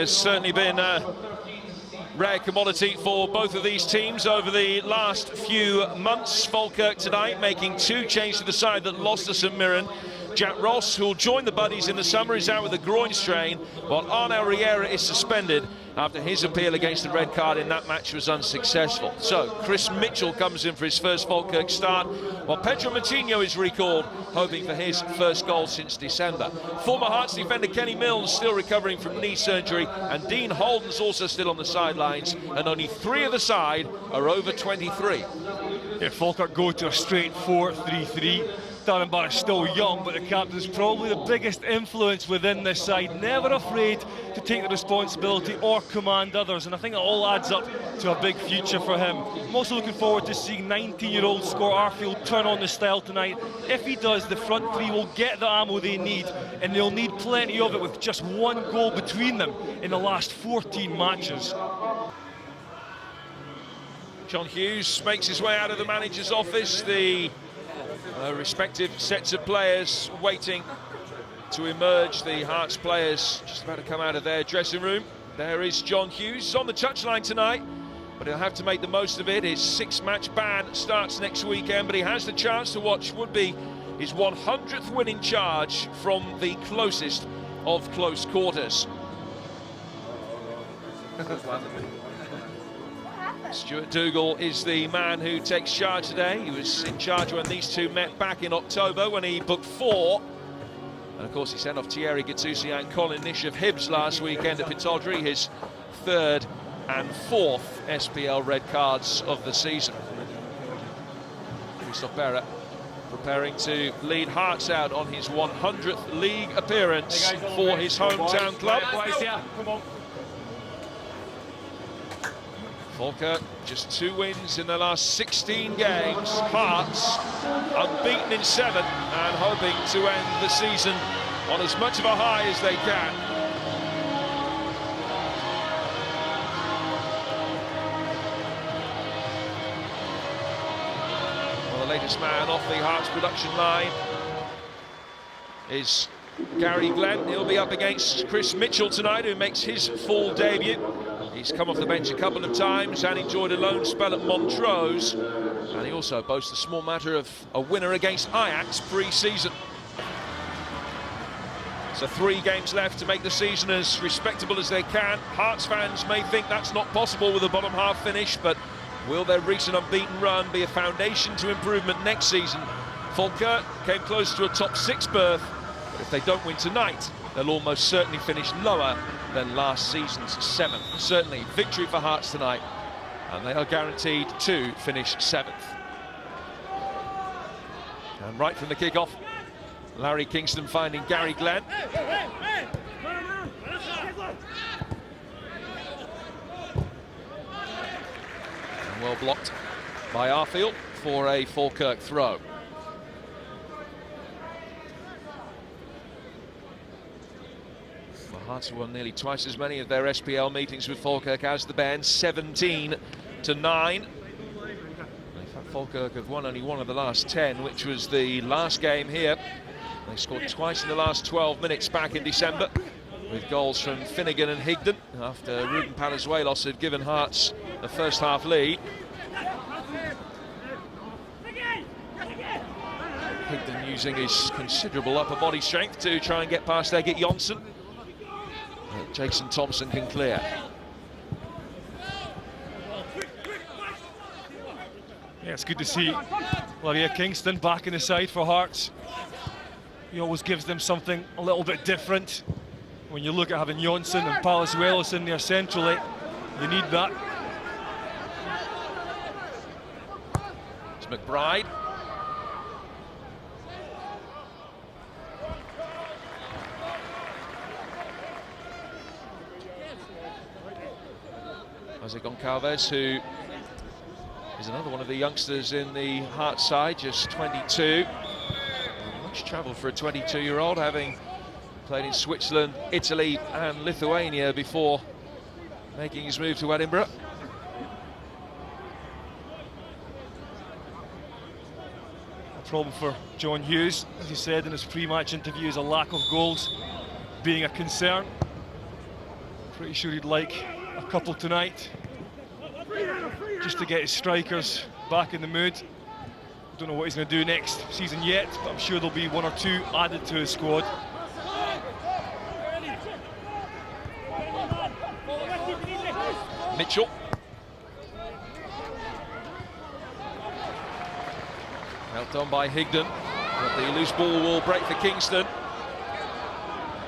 has certainly been a rare commodity for both of these teams over the last few months. Falkirk tonight making 2 changes to the side that lost to St Mirren. Jack Ross, who'll join the Buddies in the summer, is out with a groin strain, while Arnel Riera is suspended after his appeal against the red card in that match was unsuccessful. So Chris Mitchell comes in for his first Falkirk start, while Pedro Moutinho is recalled, hoping for his first goal since December. Former Hearts defender Kenny Milnes still recovering from knee surgery, and Dean Holden's also still on the sidelines, and only 3 of the side are over 23. Yeah, Falkirk go to a straight 4-3-3. Darren Barrett's still young, but the captain's probably the biggest influence within this side. Never afraid to take the responsibility or command others, and I think it all adds up to a big future for him. I'm also looking forward to seeing 19-year-old Scott Arfield turn on the style tonight. If he does, the front 3 will get the ammo they need, and they'll need plenty of it with just 1 goal between them in the last 14 matches. John Hughes makes his way out of the manager's office. The respective sets of players waiting to emerge. The Hearts players just about to come out of their dressing room. There is John Hughes. He's on the touchline tonight, but he'll have to make the most of it. His 6-match ban starts next weekend, but he has the chance to watch would be his 100th winning charge from the closest of close quarters. Stuart Dougal is the man who takes charge today. He was in charge when these two met back in October when he booked 4. And of course he sent off Thierry Gattuso and Colin Nish of Hibs last weekend at Pittodrie, his 3rd and 4th SPL red cards of the season. Christophe Berra preparing to lead Hearts out on his 100th league appearance for his hometown club. Falkirk, just 2 wins in the last 16 games. Hearts unbeaten in 7 and hoping to end the season on as much of a high as they can. Well, the latest man off the Hearts production line is Gary Glenn. He'll be up against Chris Mitchell tonight, who makes his full debut. He's come off the bench a couple of times and enjoyed a loan spell at Montrose. And he also boasts the small matter of a winner against Ajax pre-season. So 3 games left to make the season as respectable as they can. Hearts fans may think that's not possible with a bottom half finish, but will their recent unbeaten run be a foundation to improvement next season? Falkirk came close to a top 6 berth, but if they don't win tonight, they'll almost certainly finish lower than last season's 7th. Certainly victory for Hearts tonight, and they are guaranteed to finish 7th. And right from the kick-off, Larry Kingston finding Gary Glenn. And well blocked by Arfield for a Falkirk throw. Hearts have won nearly twice as many of their SPL meetings with Falkirk as the Bairns, 17-9. In fact, Falkirk have won only 1 of the last 10, which was the last game here. They scored twice in the last 12 minutes back in December, with goals from Finnegan and Higdon, after Ruben Palazuelos had given Hearts the first half lead. Higdon using his considerable upper body strength to try and get past Egget Jonsson. Jason Thompson can clear. Yeah, it's good to see Larry Kingston back in the side for Hearts. He always gives them something a little bit different. When you look at having Jonsson and Palazuelos in there centrally, you need that. It's McBride. Jose Goncalves, who is another one of the youngsters in the Hearts side, just 22. Much travel for a 22-year-old, having played in Switzerland, Italy and Lithuania before making his move to Edinburgh. A problem for John Hughes, as he said in his pre-match interview, is a lack of goals being a concern. Pretty sure he'd like a couple tonight, just to get his strikers back in the mood. Don't know what he's going to do next season yet, but I'm sure there'll be one or two added to his squad. Mitchell. Held on by Higdon, but the loose ball will break for Kingston.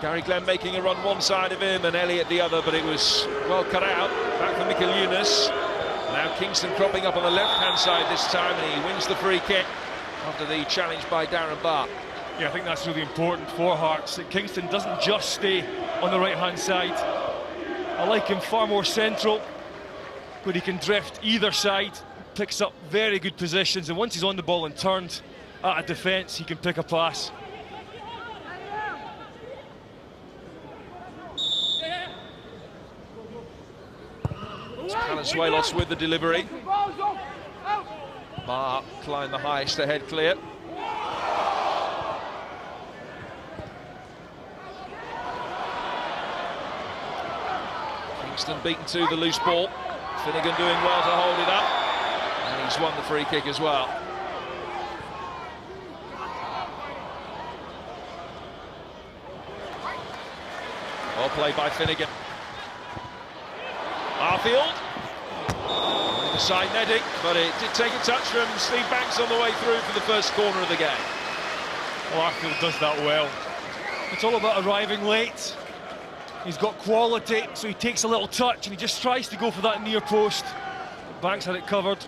Gary Glenn making a run one side of him and Elliott the other, but it was well cut out. Back for Mikkel Yunus. Now Kingston cropping up on the left-hand side this time, and he wins the free kick after the challenge by Darren Barr. Yeah, I think that's really important for Hearts, that Kingston doesn't just stay on the right-hand side. I like him far more central, but he can drift either side, picks up very good positions, and once he's on the ball and turned at a defence, he can pick a pass. Palazuelos with the delivery. Barr climbed the highest ahead clear. Kingston beaten to the loose ball. Finnegan doing well to hold it up. And he's won the free kick as well. Well played by Finnegan. Arfield. The side netting, but it did take a touch from Steve Banks on the way through for the first corner of the game. Well, Arfield does that well. It's all about arriving late. He's got quality, so he takes a little touch and he just tries to go for that near post. Banks had it covered.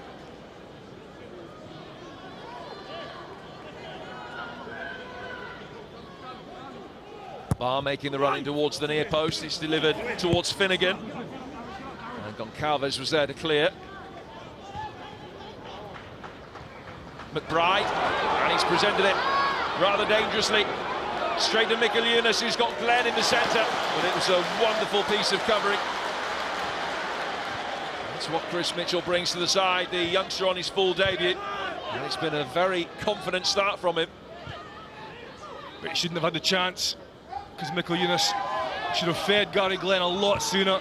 Barr making the run in towards the near post. It's delivered towards Finnegan. And Goncalves was there to clear. McBride, and he's presented it rather dangerously. Straight to Mikkel Yunus, who's got Glenn in the centre. But it was a wonderful piece of covering. That's what Chris Mitchell brings to the side, the youngster on his full debut. And it's been a very confident start from him. But he shouldn't have had the chance, because Mikkel Yunus should have fed Gary Glenn a lot sooner.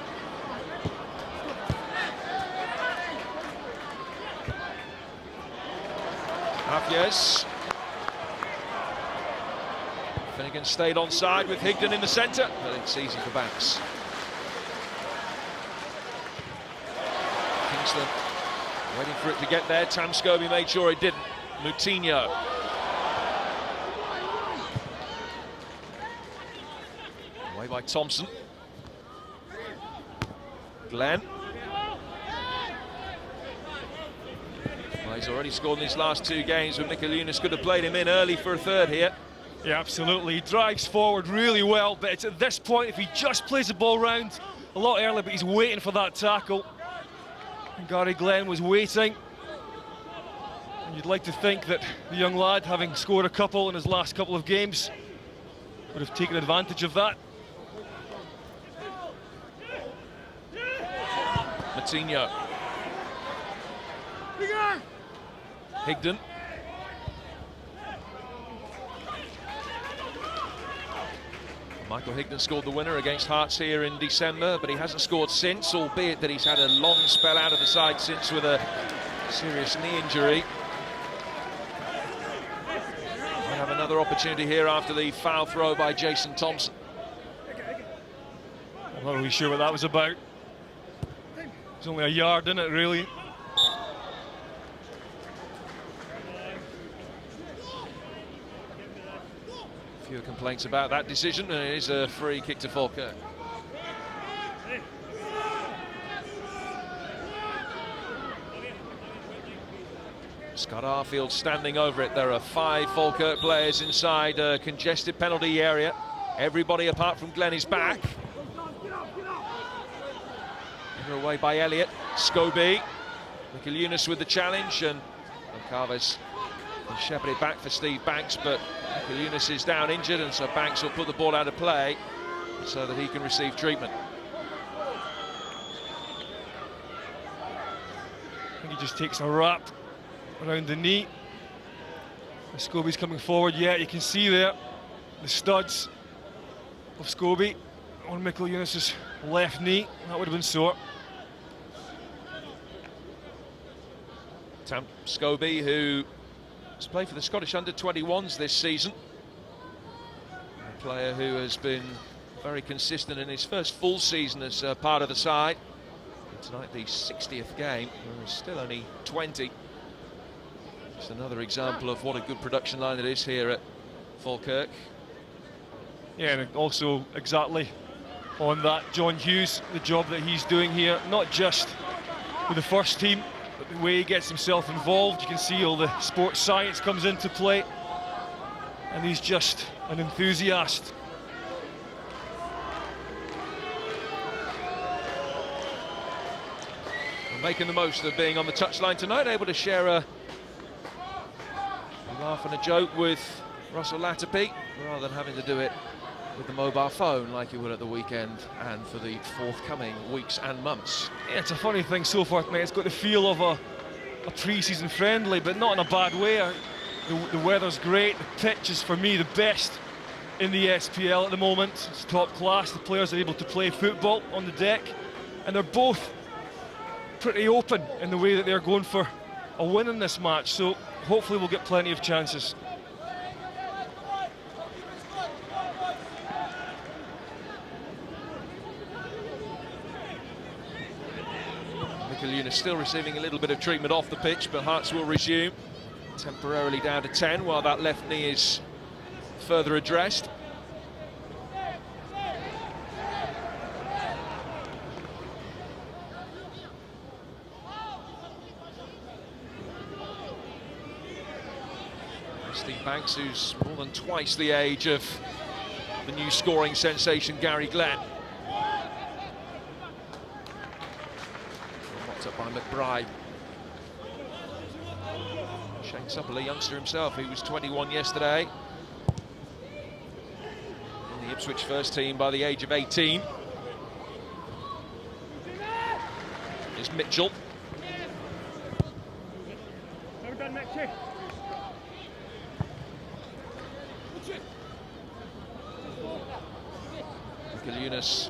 Yes. Finnegan stayed on side with Higdon in the centre, but it's easy for Banks. Kingston waiting for it to get there. Tam Scobie made sure it didn't. Moutinho. Away by Thompson. Glenn. Well, he's already scored in his last two games, but Mikkel Yunus could have played him in early for a third here. Yeah, absolutely. He drives forward really well, but it's at this point, if he just plays the ball round a lot earlier, but he's waiting for that tackle. And Gary Glenn was waiting. And you'd like to think that the young lad, having scored a couple in his last couple of games, would have taken advantage of that. Moutinho. Higdon. Michael Higdon scored the winner against Hearts here in December, but he hasn't scored since, albeit that he's had a long spell out of the side since with a serious knee injury. Might have another opportunity here after the foul throw by Jason Thompson. I'm not really sure what that was about. It's only a yard, isn't it, really? Few complaints about that decision, and it is a free kick to Falkirk. Scott Arfield standing over it. There are 5 Falkirk players inside a congested penalty area. Everybody apart from Glenn is back. Away by Elliott. Scobie. Mikkel Yunus with the challenge, and Goncalves can shepherd it back for Steve Banks, but Mikkel Yunus is down injured, and so Banks will put the ball out of play so that he can receive treatment. I think he just takes a wrap around the knee. Scobie's coming forward, yeah, you can see there the studs of Scobie on Mikkel Yunus's left knee, that would have been sore. Tam Scobie, who has played for the Scottish under-21s this season. A player who has been very consistent in his first full season as part of the side. And tonight, the 60th game, he's still only 20. Just another example of what a good production line it is here at Falkirk. Yeah, and also exactly on that, John Hughes, the job that he's doing here, not just with the first team, but the way he gets himself involved. You can see all the sports science comes into play, and he's just an enthusiast. Making the most of being on the touchline tonight, able to share a laugh and a joke with Russell Latterby, rather than having to do it with the mobile phone like you would at the weekend and for the forthcoming weeks and months. Yeah, it's a funny thing so far tonight. It's got the feel of a pre-season friendly, but not in a bad way. The weather's great. The pitch is, for me, the best in the SPL at the moment. It's top class. The players are able to play football on the deck, and they're both pretty open in the way that they're going for a win in this match, so hopefully we'll get plenty of chances. Eunice still receiving a little bit of treatment off the pitch, but Hearts will resume. Temporarily down to 10 while that left knee is further addressed. Steve Banks, who's more than twice the age of the new scoring sensation Gary Glenn. Mopped up by McBride. Shane Supple, a youngster himself, he was 21 yesterday. In the Ipswich first team by the age of 18. Here's Mitchell. Eunice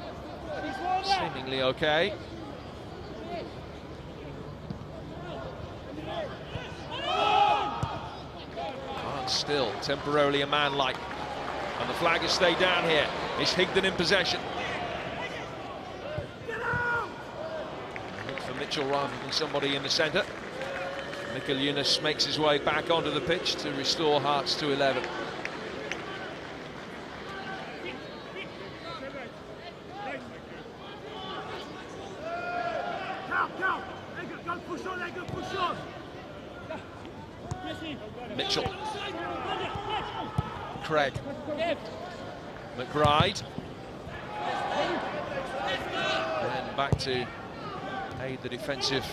seemingly okay. And still temporarily a man like, and the flag has stayed down here. It's Higdon in possession. Look for Mitchell rather than somebody in the centre. Michael Eunice makes his way back onto the pitch to restore Hearts to 11. Mitchell, Craig, McBride, and back to aid the defensive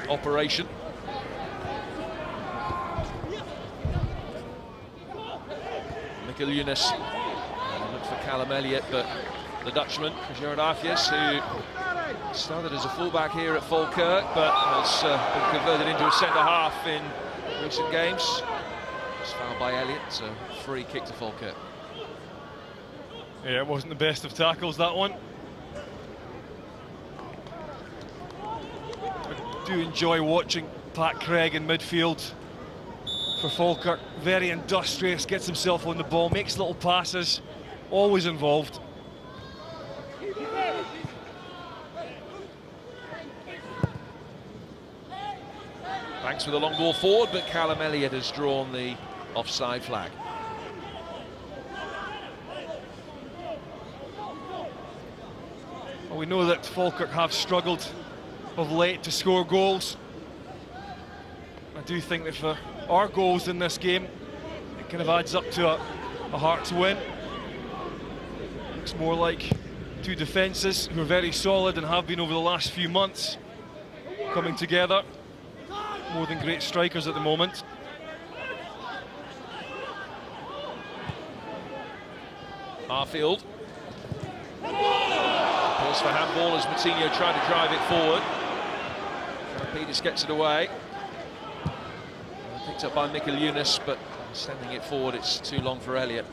operation. Michael Eunice, look for Callum Elliott, but the Dutchman, Gerard Arfius, who started as a fullback here at Falkirk, but has been converted into a centre-half in recent games. It's fouled by Elliott, so free kick to Falkirk. Yeah, it wasn't the best of tackles, that one. I do enjoy watching Pat Craig in midfield for Falkirk. Very industrious, gets himself on the ball, makes little passes, always involved. Banks with a long ball forward, but Callum Elliott has drawn the offside flag. Well, we know that Falkirk have struggled of late to score goals. I do think that for our goals in this game, it kind of adds up to a Hearts win. Looks more like two defences who are very solid and have been over the last few months, coming together. More than great strikers at the moment. Arfield. Pause for handball as Moutinho tried to drive it forward. Peters gets it away. Picked up by Michael Eunice, but sending it forward, it's too long for Elliott.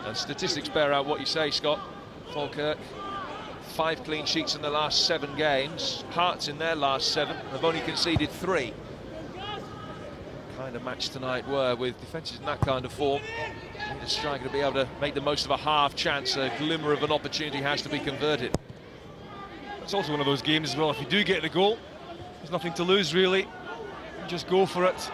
And statistics bear out what you say, Scott. Falkirk, 5 clean sheets in the last 7 games. Hearts in their last 7 have only conceded 3. Kind of match tonight were with defences in that kind of form. You need a striker to be able to make the most of a half chance. A glimmer of an opportunity has to be converted. It's also one of those games as well. If you do get the goal, there's nothing to lose really. You just go for it.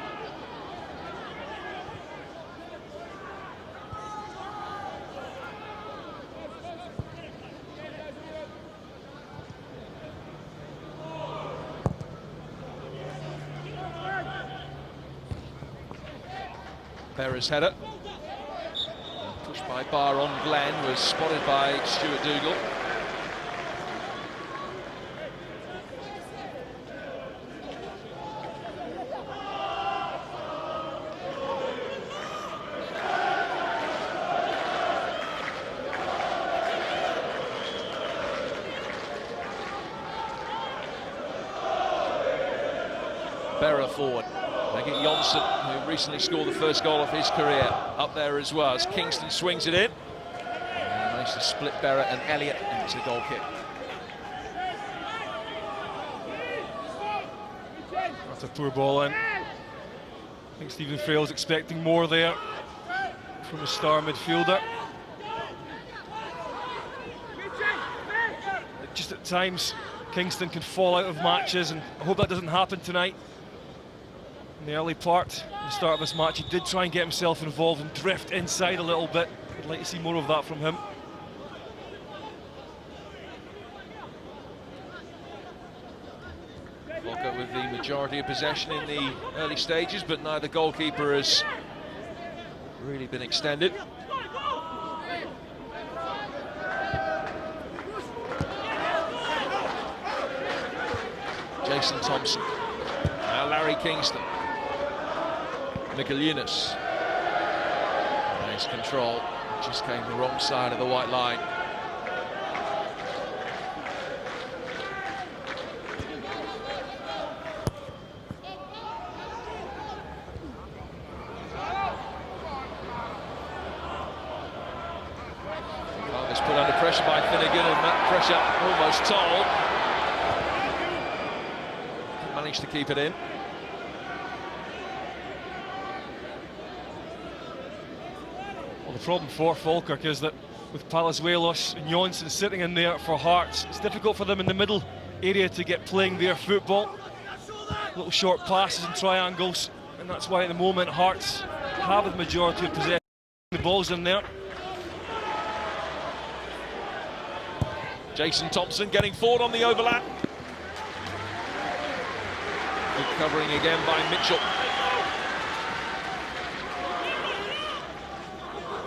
Berra's header, pushed by Barr on Glenn, was spotted by Stuart Dougal. Berra forward. They get Jonsson, who recently scored the first goal of his career, up there as well as Kingston swings it in. And managed to split Berra and Elliott into the goal kick. That's a poor ball in. I think Stephen Frail's expecting more there from a star midfielder. Just at times, Kingston can fall out of matches, and I hope that doesn't happen tonight. In the early part, the start of this match, he did try and get himself involved and drift inside a little bit. I'd like to see more of that from him. Falkirk with the majority of possession in the early stages, but neither goalkeeper has really been extended. Jason Thompson. Now Larry Kingston. Miguelinus. Nice control. Just came the wrong side of the white line. Carver's put under pressure by Finnegan, and that pressure almost told. Managed to keep it in. Well, the problem for Falkirk is that with Palazuelos and Jonsson sitting in there for Hearts, it's difficult for them in the middle area to get playing their football. Little short passes and triangles, and that's why at the moment Hearts have the majority of possession. The ball's in there. Jason Thompson getting forward on the overlap. Good covering again by Mitchell.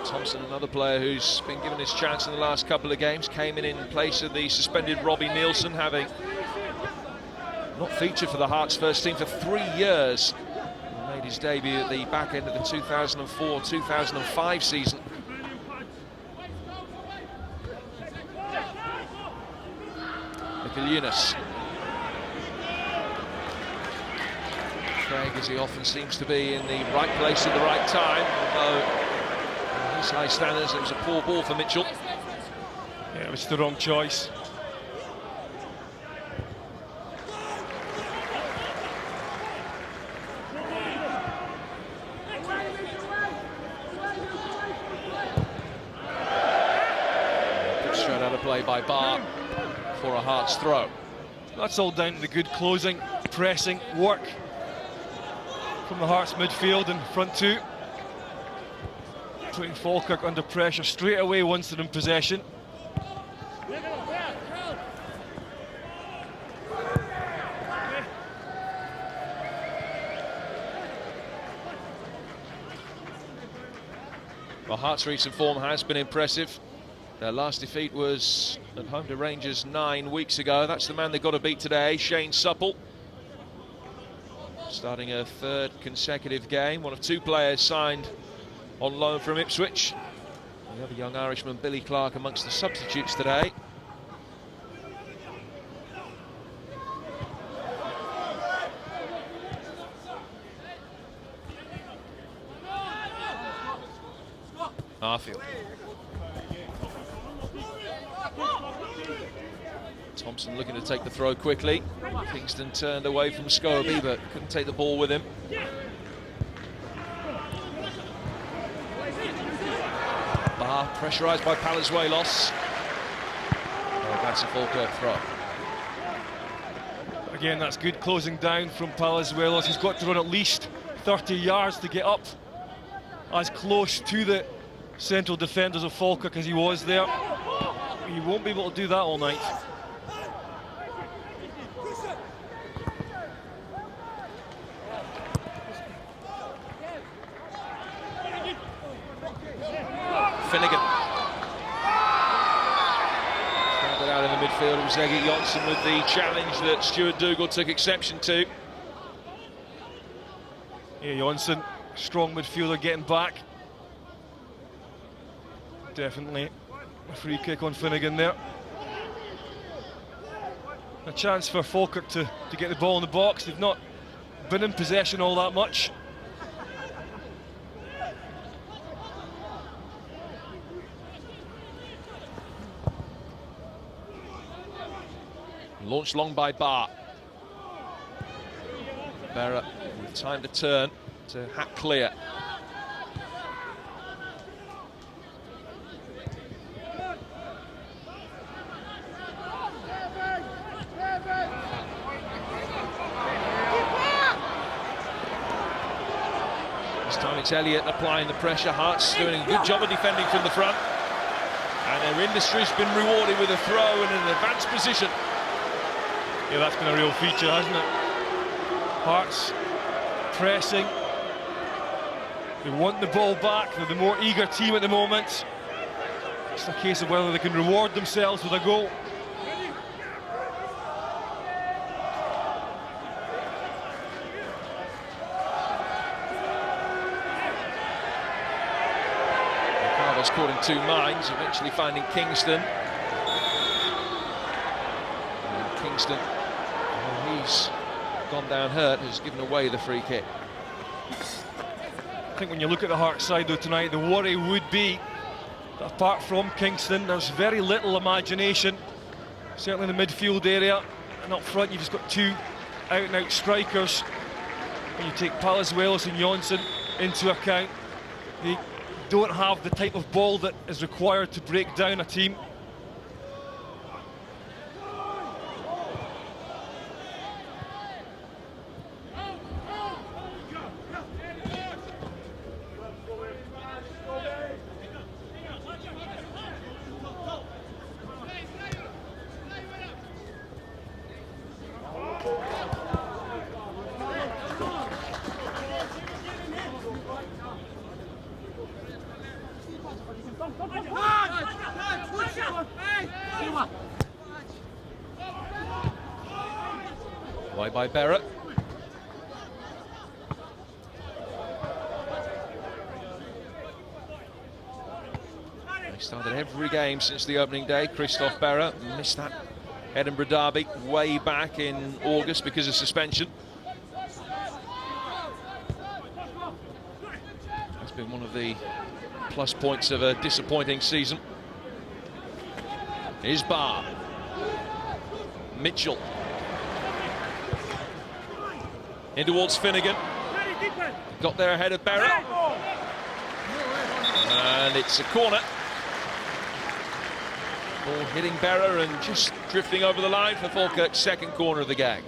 Thompson, another player who's been given his chance in the last couple of games, came in place of the suspended Robbie Nielsen, having not featured for the Hearts first team for 3 years. He made his debut at the back end of the 2004-2005 season. Miguelinus. Craig, as he often seems to be, in the right place at the right time, although his high standards, it was a poor ball for Mitchell. Yeah, it was the wrong choice. Good straight out of play by Barr for a Hearts throw. That's all down to the good closing, pressing, work from the Hearts midfield and front two. Putting Falkirk under pressure straight away once they're in possession. Well, Hearts' recent form has been impressive. Their last defeat was at home to Rangers 9 weeks ago. That's the man they've got to beat today, Shane Supple. Starting a 3rd consecutive game. One of 2 players signed on loan from Ipswich. The other young Irishman, Billy Clark, amongst the substitutes today. Arfield. Thompson looking to take the throw quickly. Kingston turned away from Scobie, but couldn't take the ball with him. Barr pressurised by Palazuelos. Oh, that's a Falkirk throw. Again, that's good closing down from Palazuelos. He's got to run at least 30 yards to get up as close to the central defenders of Falkirk as he was there. He won't be able to do that all night. Finnegan. Found it out in the midfield. It was Eggy Johnson with the challenge that Stuart Dougal took exception to. Yeah, Johnson, strong midfielder, getting back. Definitely a free kick on Finnegan there. A chance for Falkirk to get the ball in the box. They've not been in possession all that much. Launched long by Barr. Barrett with time to turn to hat clear. This time it's Elliott applying the pressure. Hearts doing a good job of defending from the front. And their industry's been rewarded with a throw and an advanced position. Yeah, that's been a real feature, hasn't it? Hearts pressing. They want the ball back. They're the more eager team at the moment. It's a case of whether they can reward themselves with a goal. Carver's caught in two minds, eventually finding Kingston. And Kingston, he's gone down hurt, has given away the free kick. I think when you look at the Hearts side though tonight, the worry would be that apart from Kingston, there's very little imagination, certainly in the midfield area, and up front you've just got two out-and-out strikers. When you take Palazuelos and Johnson into account, they don't have the type of ball that is required to break down a team. Away by Barrett. He started every game since the opening day. Christophe Barrett missed that Edinburgh derby way back in August because of suspension. That's been one of the plus points of a disappointing season. Here's Barr. Mitchell. In towards Finnegan. Got there ahead of Barrett. And it's a corner. Ball hitting Barrett and just drifting over the line for Falkirk's second corner of the game.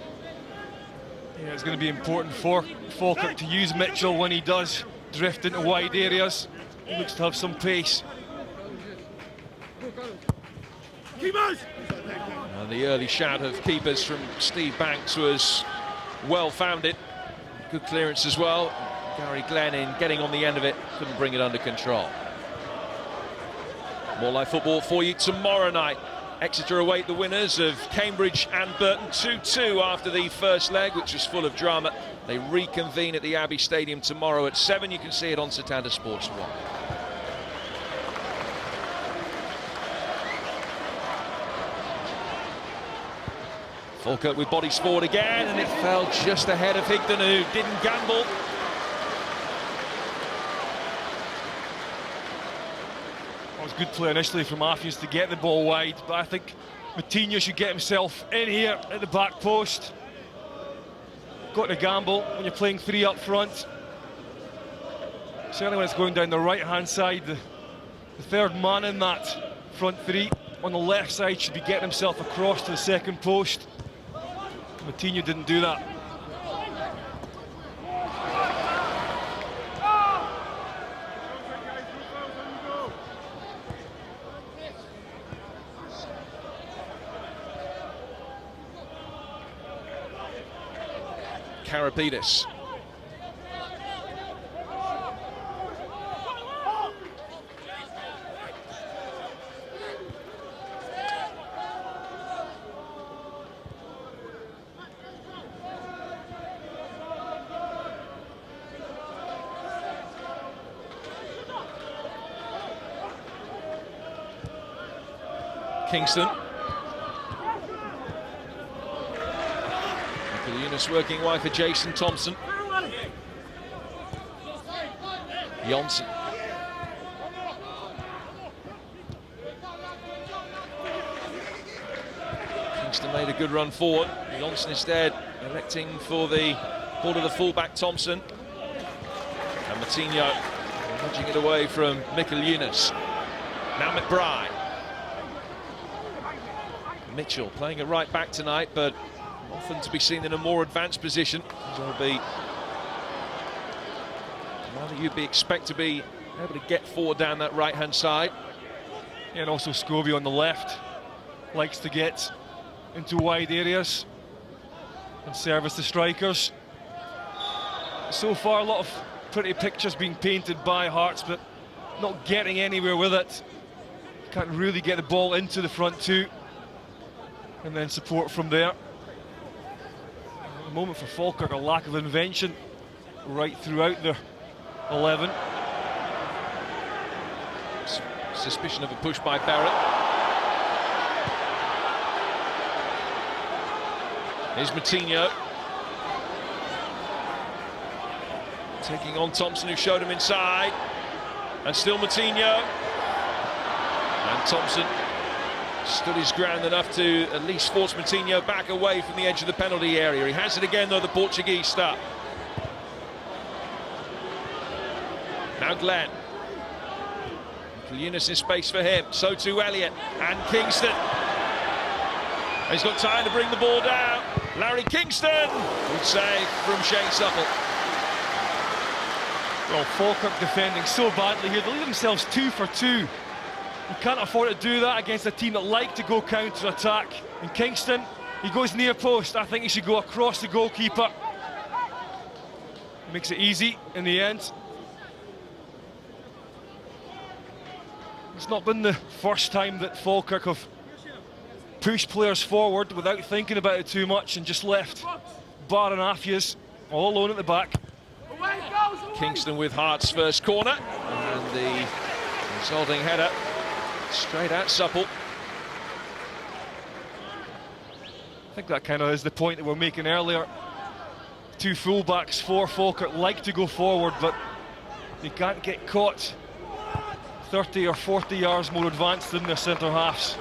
Yeah, it's going to be important for Falkirk to use Mitchell when he does drift into wide areas. He looks to have some pace. And the early shout of keepers from Steve Banks was well founded. Good clearance as well. Gary Glenn in getting on the end of it, couldn't bring it under control. More live football for you tomorrow night. Exeter await the winners of Cambridge and Burton 2-2 after the first leg, which was full of drama. They reconvene at the Abbey Stadium tomorrow at 7. You can see it on Setanta Sports 1. Falkirk with bodies forward again, and it fell just ahead of Higdon, who didn't gamble. It was good play initially from Matthews to get the ball wide, but I think Moutinho should get himself in here at the back post. Got to gamble when you're playing three up front. Certainly when it's going down the right-hand side, the third man in that front three on the left side should be getting himself across to the second post. Moutinho didn't do that. Karapidis. Kingston. Yunus working wide for Jason Thompson. Jonsson. Kingston made a good run forward. Jonsson instead electing for the ball to the fullback Thompson. And Moutinho nudging it away from Mikkel Yunus. Now McBride. Mitchell playing a right back tonight, but often to be seen in a more advanced position. It'll be one that you'd expect to be able to get forward down that right-hand side. Yeah, and also Scobie on the left likes to get into wide areas and service the strikers. So far, a lot of pretty pictures being painted by Hearts, but not getting anywhere with it. Can't really get the ball into the front two, and then support from there. At the moment for Falkirk, a lack of invention right throughout their 11. Suspicion of a push by Barrett. Here's Moutinho. Taking on Thompson, who showed him inside. And still Moutinho. And Thompson stood his ground enough to at least force Moutinho back away from the edge of the penalty area. He has it again, though, the Portuguese start. Now Glenn. Yunus in space for him, so too Elliott and Kingston. He's got time to bring the ball down. Larry Kingston! Good save from Shane Supple. Well, Falkirk defending so badly here. They leave themselves 2 for 2. You can't afford to do that against a team that like to go counter-attack. And Kingston, he goes near post. I think he should go across the goalkeeper. Makes it easy in the end. It's not been the first time that Falkirk have pushed players forward without thinking about it too much and just left Bar and Affias all alone at the back. Kingston with Hart's first corner, and the resulting header straight at Supple. I think that kind of is the point that we're making earlier. Two full-backs for Falkirk like to go forward, but they can't get caught 30 or 40 yards more advanced than their centre-halves.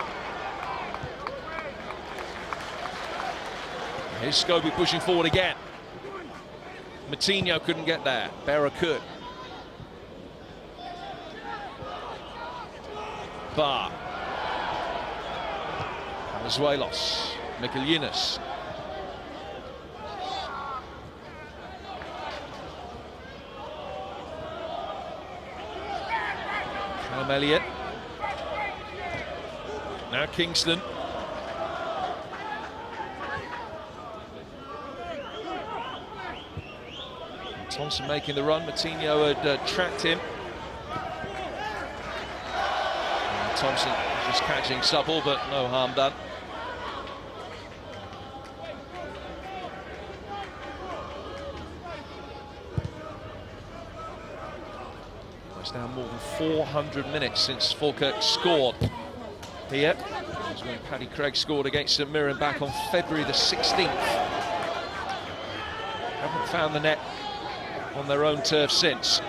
Here's Scobie pushing forward again. Moutinho couldn't get there. Berra could. Bar. Palazuelos. Mikkel Yunus. Callum Elliott. Now Kingston. Thompson making the run. Moutinho had tracked him. And Thompson just catching Supple, but no harm done. It's now more than 400 minutes since Falkirk scored here. It was when Paddy Craig scored against St Mirren back on February the 16th. Haven't found the net on their own turf since.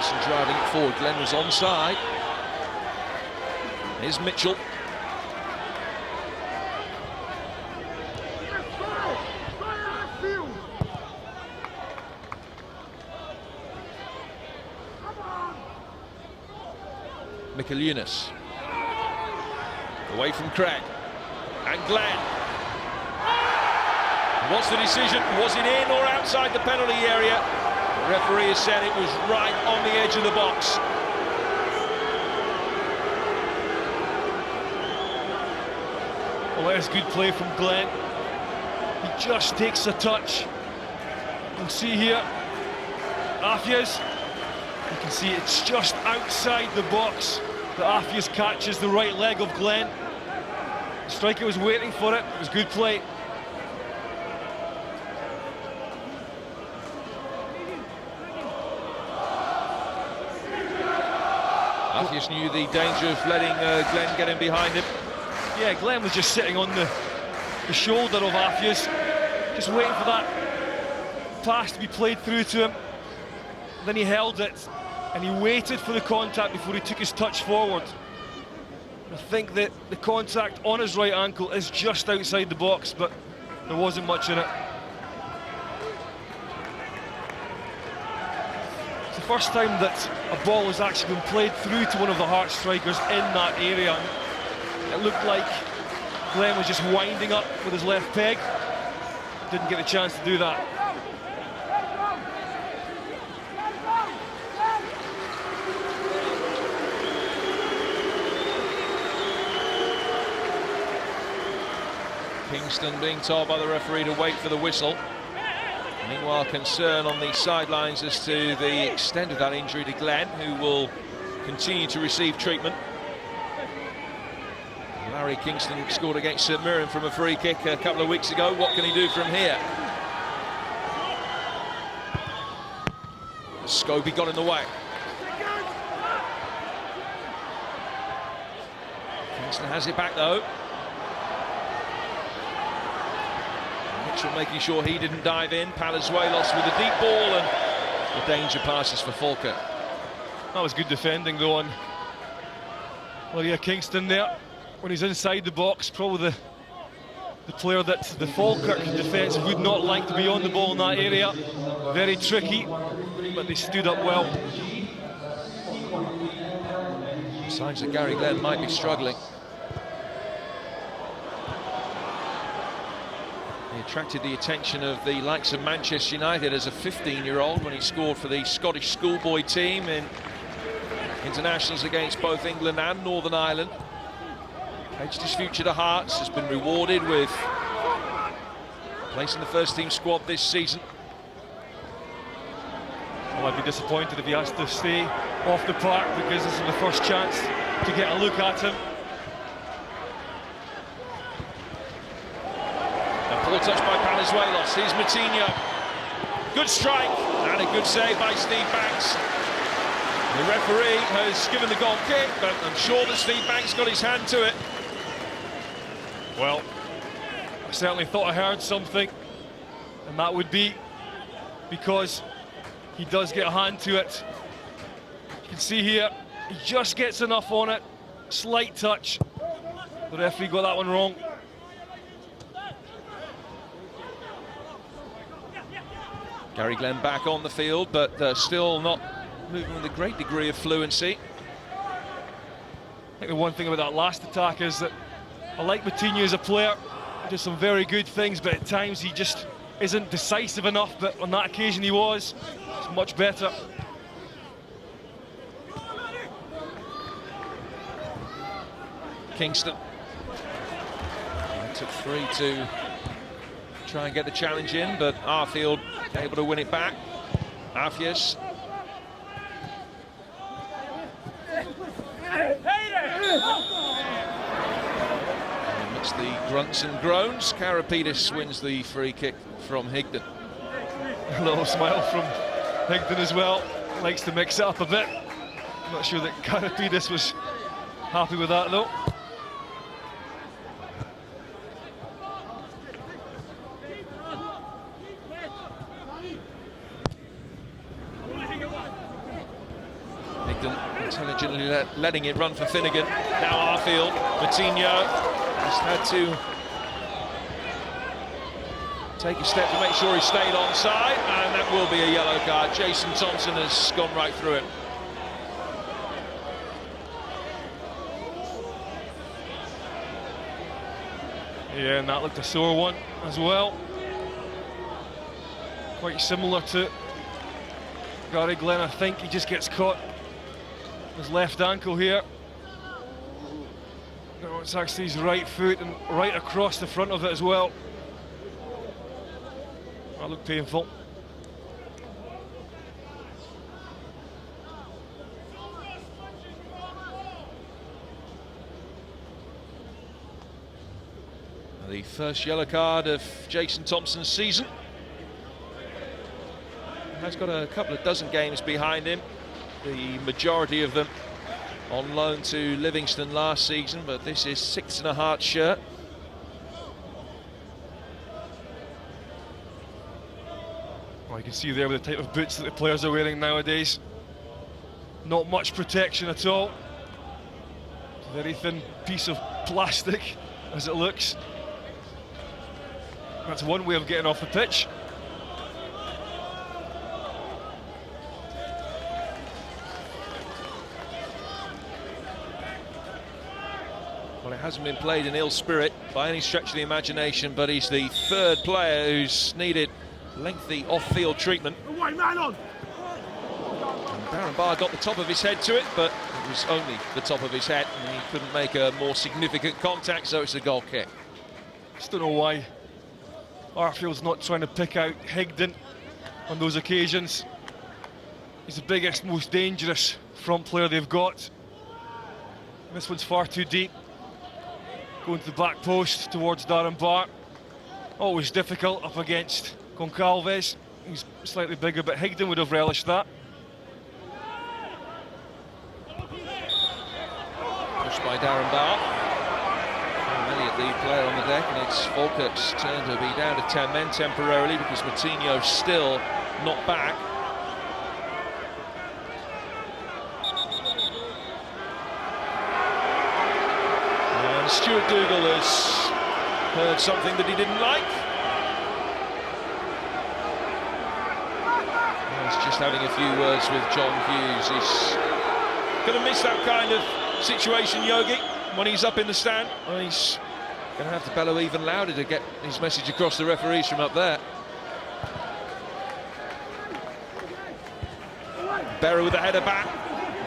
Kingston driving it forward. Glenn was onside. Here's Mitchell. Mikalunas. Away from Craig. And Glenn. What's the decision? Was it in or outside the penalty area? The referee has said it was right on the edge of the box. Well, that's good play from Glenn. He just takes a touch. You can see here, Afias. You can see it's just outside the box. The Afias catches the right leg of Glenn. The striker was waiting for it. It was good play. Afias knew the danger of letting Glenn get in behind him. Yeah, Glenn was just sitting on the shoulder of Afias, just waiting for that pass to be played through to him. Then he held it, and he waited for the contact before he took his touch forward. I think that the contact on his right ankle is just outside the box, but there wasn't much in it. It's the first time that a ball has actually been played through to one of the Hearts strikers in that area. It looked like Glenn was just winding up with his left peg. Didn't get the chance to do that. Kingston being told by the referee to wait for the whistle. Meanwhile, concern on the sidelines as to the extent of that injury to Glenn, who will continue to receive treatment. Larry Kingston scored against St Mirren from a free kick a couple of weeks ago. What can he do from here? Scobie got in the way. Kingston has it back though. Mitchell making sure he didn't dive in. Palazuelos with a deep ball, and the danger passes for Falkirk. That was good defending though on Larry Kingston there. When he's inside the box, probably the player that the Falkirk defence would not like to be on the ball in that area. Very tricky, but they stood up well. Signs that Gary Glenn might be struggling. He attracted the attention of the likes of Manchester United as a 15-year-old when he scored for the Scottish schoolboy team in internationals against both England and Northern Ireland. Edged his future to Hearts, has been rewarded with a place in the first team squad this season. Well, I'd be disappointed if he has to stay off the park, because this is the first chance to get a look at him. A poor touch by Palazuelos. Here's Moutinho. Good strike and a good save by Steve Banks. The referee has given the goal kick, but I'm sure that Steve Banks got his hand to it. Well, I certainly thought I heard something, and that would be because he does get a hand to it. You can see here, he just gets enough on it, slight touch. The referee got that one wrong. Gary Glenn back on the field, but still not moving with a great degree of fluency. I think the one thing about that last attack is that I like Moutinho as a player. He does some very good things, but at times he just isn't decisive enough. But on that occasion he was. It's much better. Kingston. It took 3 to try and get the challenge in, but Arfield able to win it back. Afias. Amidst the grunts and groans, Karapidis wins the free kick from Higdon. A little smile from Higdon as well. Likes to mix it up a bit. I'm not sure that Karapidis was happy with that though. Intelligently letting it run for Finnegan. Now Arfield, Matinho just had to take a step to make sure he stayed onside, and that will be a yellow card. Jason Thompson has gone right through it. Yeah, and that looked a sore one as well. Quite similar to Gary Glenn. I think he just gets caught his left ankle here. No, it's actually his right foot and right across the front of it as well. That looked painful. The first yellow card of Jason Thompson's season. He has got a couple of dozen games behind him, the majority of them on loan to Livingston last season, but this is 6 in a Hearts shirt. Well, you can see there with the type of boots that the players are wearing nowadays. Not much protection at all. It's a very thin piece of plastic, as it looks. That's one way of getting off the pitch. Well, it hasn't been played in ill spirit by any stretch of the imagination, but he's the third player who's needed lengthy off-field treatment. And Darren Barr got the top of his head to it, but it was only the top of his head, and he couldn't make a more significant contact, so it's a goal kick. Just don't know why Arfield's not trying to pick out Higdon on those occasions. He's the biggest, most dangerous front player they've got. This one's far too deep. Going to the back post towards Darren Barr. Always difficult up against Goncalves. He's slightly bigger, but Higdon would have relished that. Pushed by Darren Barr. Elliott, the player on the deck, and it's Falkirk's turn to be down to 10 men temporarily because Matinho's still not back. And Stuart Dougal has heard something that he didn't like. He's just having a few words with John Hughes. He's going to miss that kind of situation, Yogi, when he's up in the stand. Well, he's going to have to bellow even louder to get his message across the referees from up there. Berra with the header back.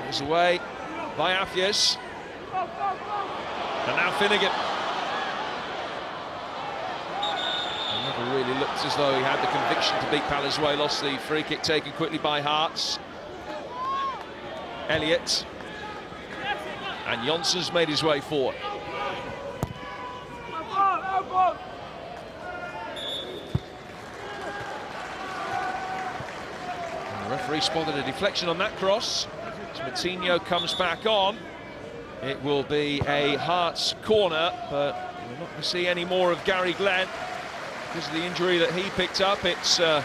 It's away by Afias. And now Finnegan. He never really looked as though he had the conviction to beat Palazuelos. The free kick taken quickly by Hearts. Elliott. And Jonsson's made his way forward. And the referee spotted a deflection on that cross. As Matinho comes back on, it will be a Hearts corner, but we're not going to see any more of Gary Glenn because of the injury that he picked up. It's another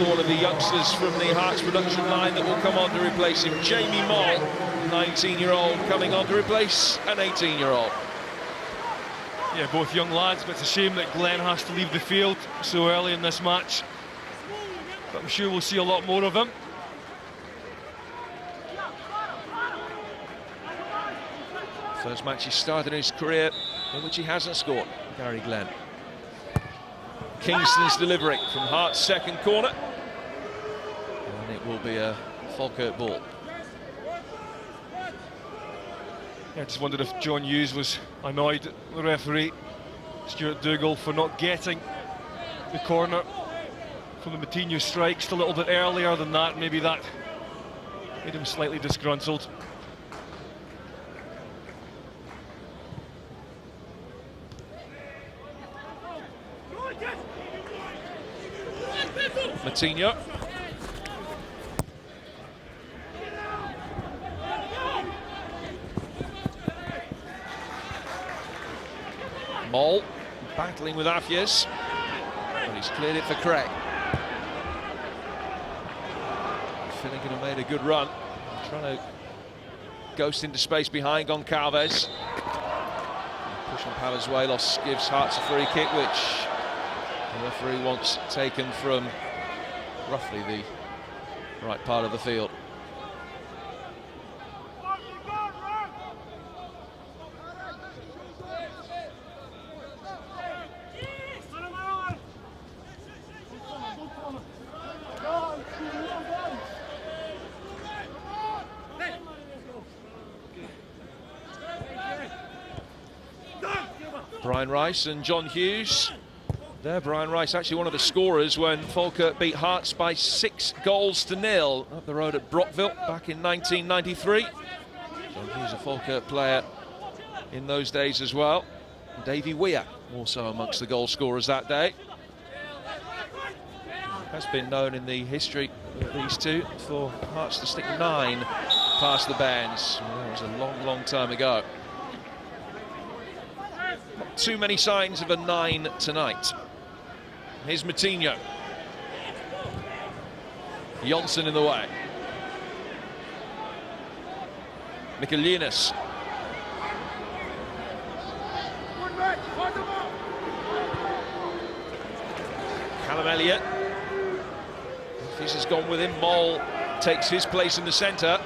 one of the youngsters from the Hearts production line that will come on to replace him. Jamie Moll, 19-year-old, coming on to replace an 18-year-old. Yeah, both young lads, but it's a shame that Glenn has to leave the field so early in this match. But I'm sure we'll see a lot more of him. First match he started in his career in which he hasn't scored, Gary Glenn. Kingston's delivery from Hart's second corner. And it will be a Falkirk ball. Yeah, I just wondered if John Hughes was annoyed at the referee, Stuart Dougal, for not getting the corner from the Matinho strike just a little bit earlier than that. Maybe that made him slightly disgruntled. Matinho. Moll battling with Afias, but he's cleared it for Craig. Finnegan have made a good run. Trying to ghost into space behind Goncalves. Push on Palazuelos gives Hearts a free kick, which the referee wants taken from roughly the right part of the field. Brian Rice and John Hughes. There, Brian Rice, actually one of the scorers when Falkirk beat Hearts by 6 goals to 0 up the road at Brockville back in 1993. John Hughes, a Falkirk player in those days as well. Davy Weir, also amongst the goal scorers that day. Has been known in the history of these two for Hearts to stick 9 past the bands. Well, that was a long, long time ago. Not too many signs of a 9 tonight. Here's Matinho. Jonsson in the way. Michaelinas. Callum Elliott. This has gone with him. Moll takes his place in the centre.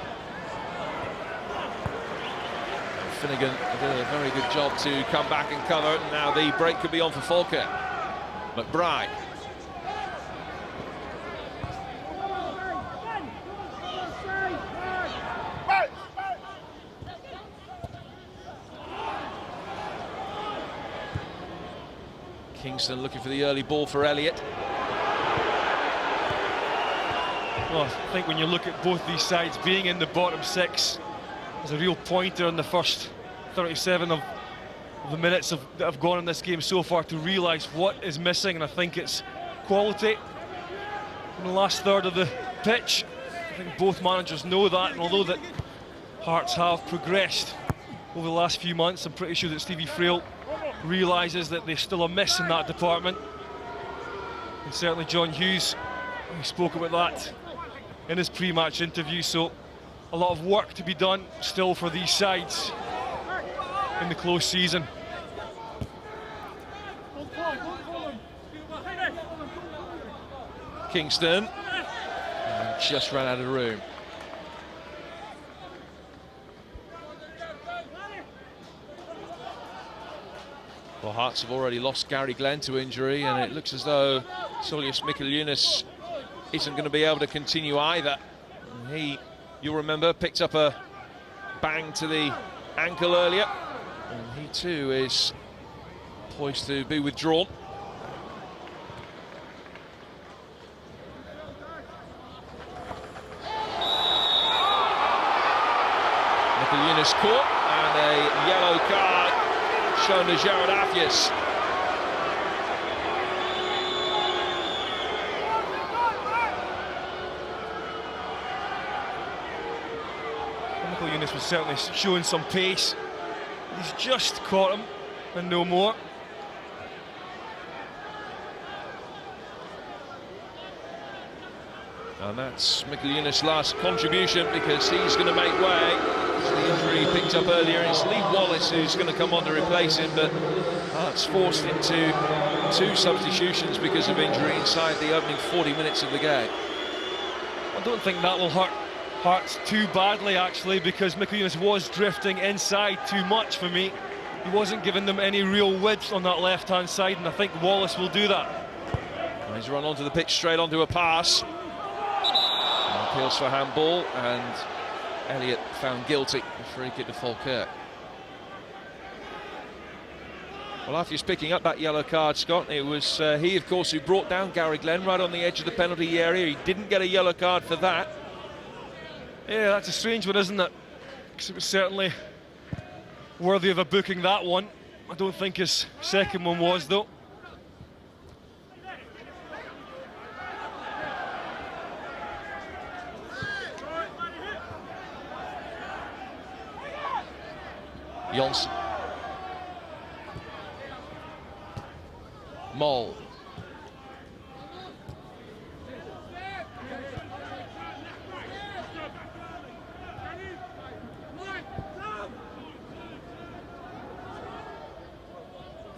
Finnegan did a very good job to come back and cover, and now the break could be on for Falkirk. McBride. Kingston looking for the early ball for Elliott. Well, I think when you look at both these sides, being in the bottom 6 is a real pointer in the first 37 of the minutes that have gone in this game so far to realise what is missing, and I think it's quality in the last third of the pitch. I think both managers know that, and although that Hearts have progressed over the last few months, I'm pretty sure that Stevie Frail realises that there's still a miss in that department. And certainly John Hughes, he spoke about that in his pre-match interview, so a lot of work to be done still for these sides in the close season. Kingston just ran out of room. Well, Hearts have already lost Gary Glenn to injury, and it looks as though Saulius Michaelinas isn't going to be able to continue either. He, you'll remember, picked up a bang to the ankle earlier, and he too is poised to be withdrawn. Michaelinas caught, and a yellow card shown to Jared Afias. Michaelinas was certainly showing some pace. He's just caught him and no more. And that's Michaelinas' last contribution, because he's going to make way. The injury he picked up earlier, and it's Lee Wallace who's going to come on to replace him, but Hearts forced into 2 substitutions because of injury inside the opening 40 minutes of the game. I don't think that will hurt Hearts too badly, actually, because Michaelinas was drifting inside too much for me. He wasn't giving them any real width on that left-hand side, and I think Wallace will do that. And he's run onto the pitch straight onto a pass. And appeals for handball, and Elliott found guilty. A free kick to Falkirk. Well, after he's picking up that yellow card, Scott, it was he, of course, who brought down Gary Glenn right on the edge of the penalty area. He didn't get a yellow card for that. Yeah, that's a strange one, isn't it? Because it was certainly worthy of a booking, that one. I don't think his second one was, though. Jonsson. Moll.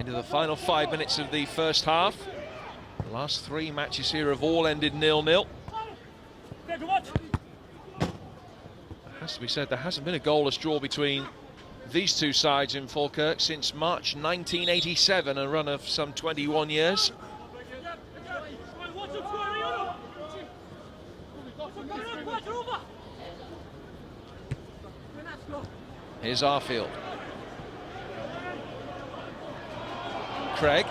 into the final 5 minutes of the first half. The last 3 matches here have all ended 0-0. It has to be said, there hasn't been a goalless draw between these two sides in Falkirk since March 1987, a run of some 21 years. Here's Arfield. Craig.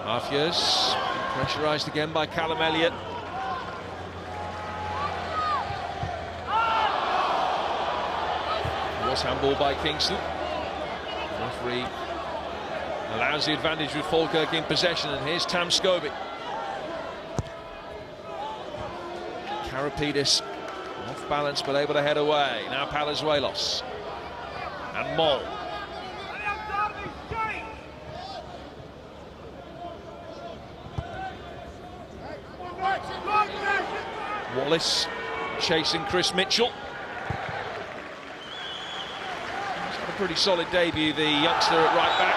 Half years, pressurised again by Callum Elliott. Was handball by Kingston. The referee allows the advantage with Falkirk in possession, and here's Tam Scobie. Karapidis off balance but able to head away. Now Palazuelos and Moll. Wallace chasing Chris Mitchell. He's had a pretty solid debut, the youngster at right back.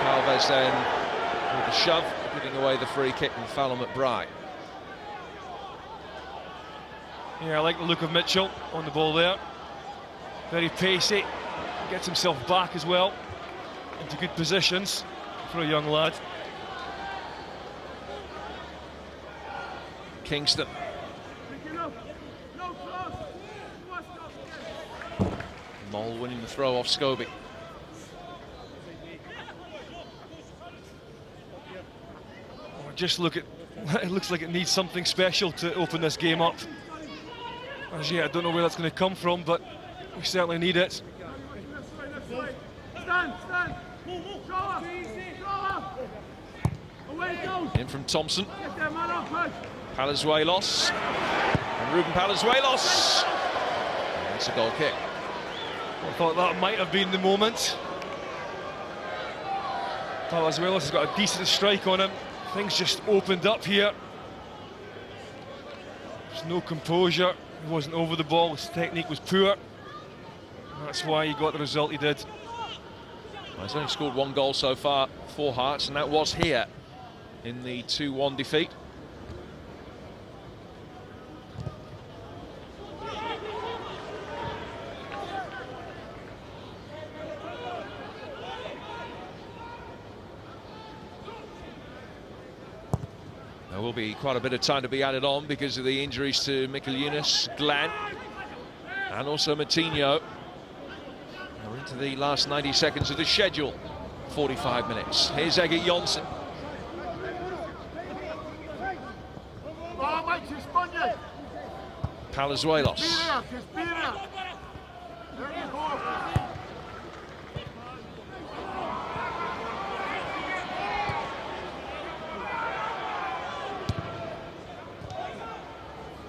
Calves then with a shove, giving away the free kick and foul on McBride. Yeah, I like the look of Mitchell on the ball there. Very pacey, gets himself back as well into good positions for a young lad. Kingston. Moll winning the throw off Scobie. Oh, just look at it, looks like it needs something special to open this game up. As yet, I don't know where that's going to come from, but we certainly need it. In from Thompson. Palazuelos. And Ruben Palazuelos. And it's a goal kick. I thought that might have been the moment. Palazuelos has got a decent strike on him. Things just opened up here. There's no composure. He wasn't over the ball. His technique was poor. That's why he got the result he did. Well, he's only scored 1 goal so far for Hearts, and that was here in the 2-1 defeat. There will be quite a bit of time to be added on because of the injuries to Mikkel Yunus, Glenn, and also Matinho. We're into the last 90 seconds of the schedule, 45 minutes. Here's Egert Jonsson. Palazuelos.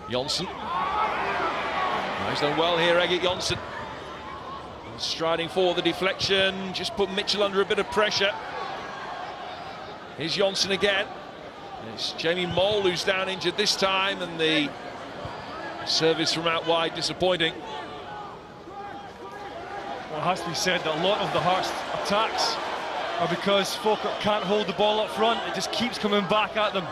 Jonsson. He's done well here, Egert Jonsson. Striding for the deflection, just put Mitchell under a bit of pressure. Here's Jonsson again. It's Jamie Moll who's down injured this time, and the service from out wide disappointing. Well, it has to be said that a lot of the Hearts attacks are because Falkirk can't hold the ball up front. It just keeps coming back at them.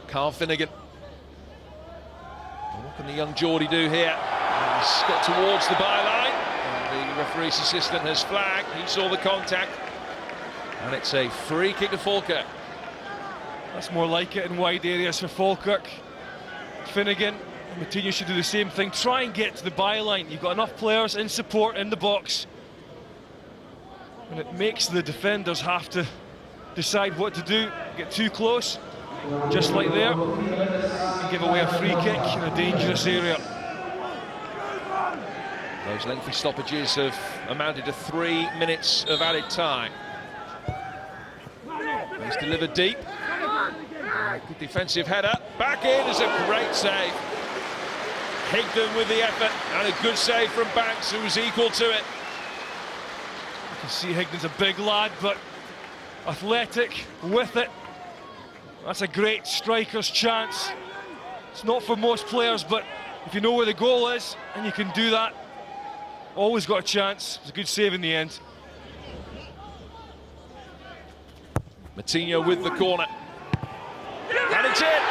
Carl Finnegan. What can the young Geordie do here? He's got towards the byline. And the referee's assistant has flagged. He saw the contact. And it's a free kick to Falkirk. That's more like it in wide areas for Falkirk. Finnegan and Matinho should do the same thing. Try and get to the byline. You've got enough players in support in the box. And it makes the defenders have to decide what to do. Get too close, just like there, and give away a free kick in a dangerous area. Those lengthy stoppages have amounted to 3 minutes of added time. He's delivered deep. Good defensive header. Back in is a great save. Higdon with the effort and a good save from Banks, who was equal to it. You can see Higdon's a big lad, but athletic with it. That's a great striker's chance. It's not for most players, but if you know where the goal is and you can do that, always got a chance. It's a good save in the end. Matinho with the corner. And it's in!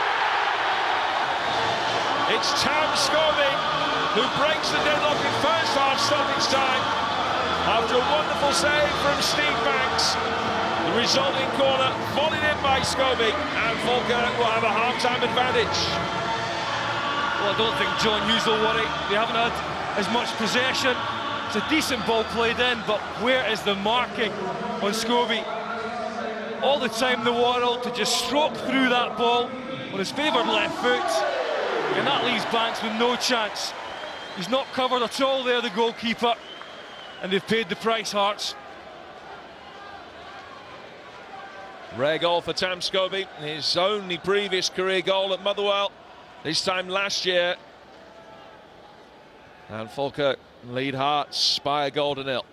It's Tam Scobie who breaks the deadlock in first half stoppage time after a wonderful save from Steve Banks. The resulting corner volleyed in by Scobie, and Falkirk will have a half-time advantage. Well, I don't think John Hughes will worry. They haven't had as much possession. It's a decent ball played in, but where is the marking on Scobie? All the time in the world to just stroke through that ball on his favoured left foot, and that leaves Banks with no chance. He's not covered at all there, the goalkeeper, and they've paid the price, Hearts. Rare goal for Tam Scobie, his only previous career goal at Motherwell, this time last year. And Falkirk lead Hearts by a goal to nil.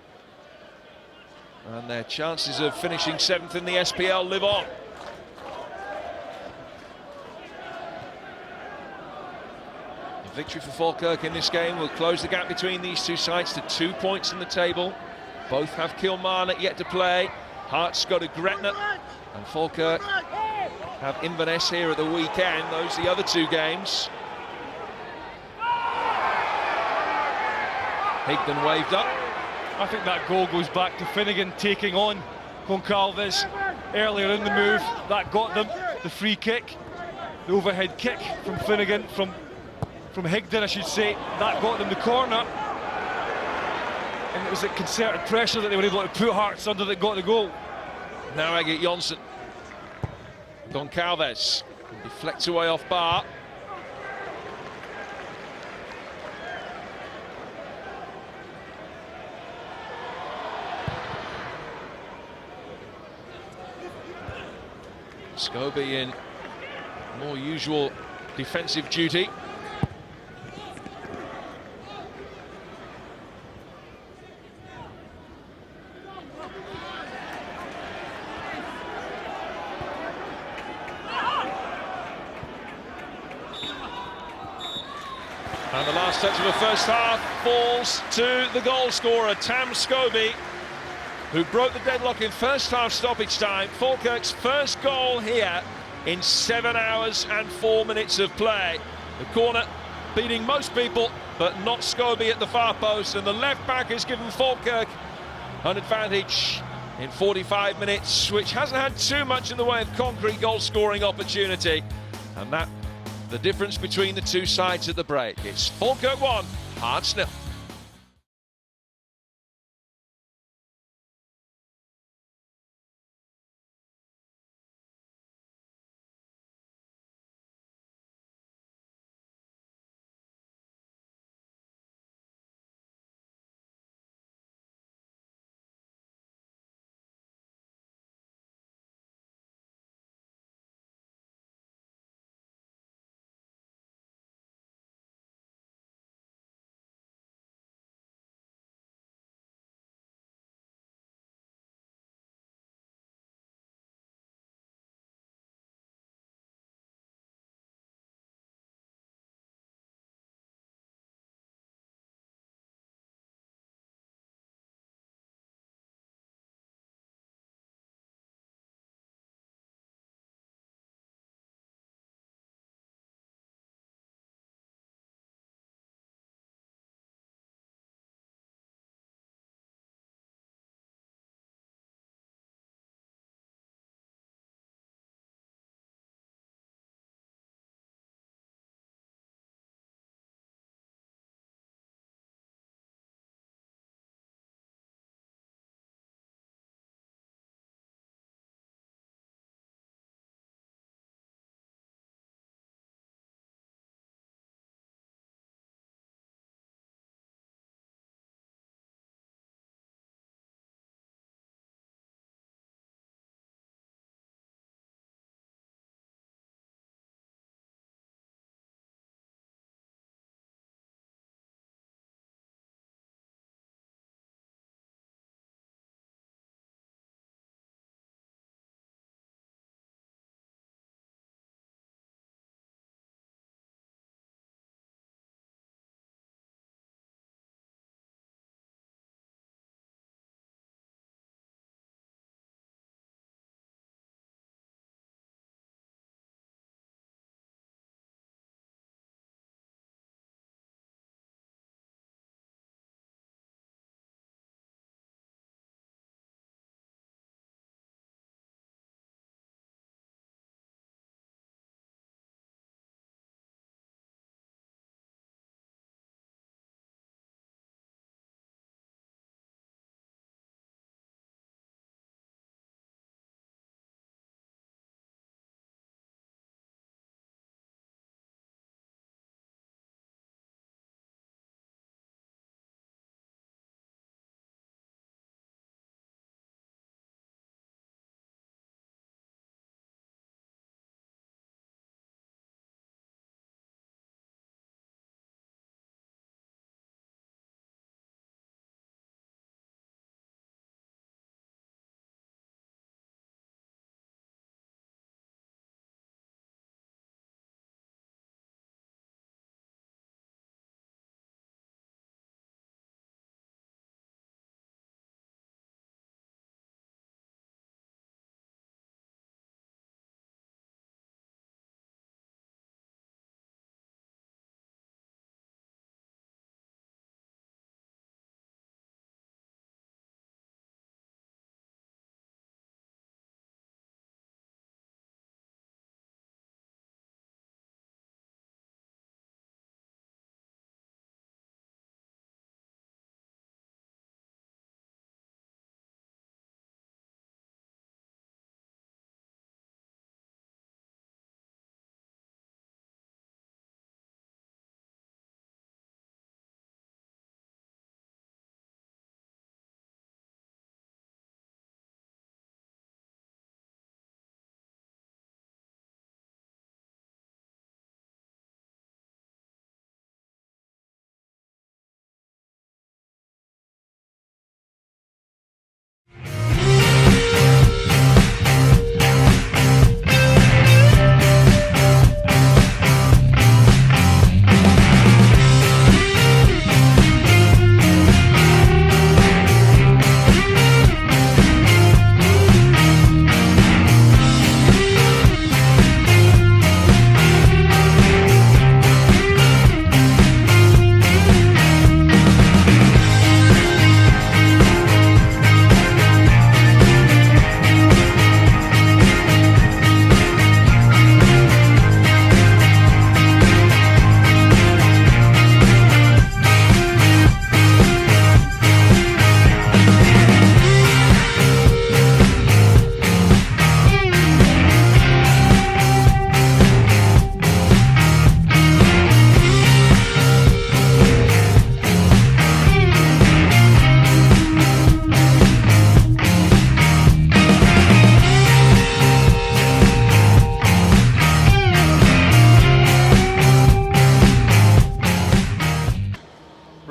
And their chances of finishing 7th in the SPL live on. A victory for Falkirk in this game will close the gap between these two sides to 2 points in the table. Both have Kilmarnock yet to play. Hearts go to Gretna, and Falkirk have Inverness here at the weekend. Those are the other two games. Higdon waved up. I think that goal goes back to Finnegan taking on Goncalves earlier in the move. That got them the free kick. The overhead kick from Finnegan, from Higdon, I should say. That got them the corner. And it was a concerted pressure that they were able to put Hearts under that got the goal. Now Egget Jonsson. Goncalves deflects away off bar. Scobie in more usual defensive duty. And the last touch of the first half falls to the goal scorer, Tam Scobie, who broke the deadlock in first half stoppage time. Falkirk's first goal here in 7 hours and 4 minutes of play. The corner beating most people, but not Scobie at the far post, and the left back has given Falkirk an advantage in 45 minutes, which hasn't had too much in the way of concrete goal scoring opportunity. And that the difference between the two sides at the break. It's Falkirk 1, Hearts 0.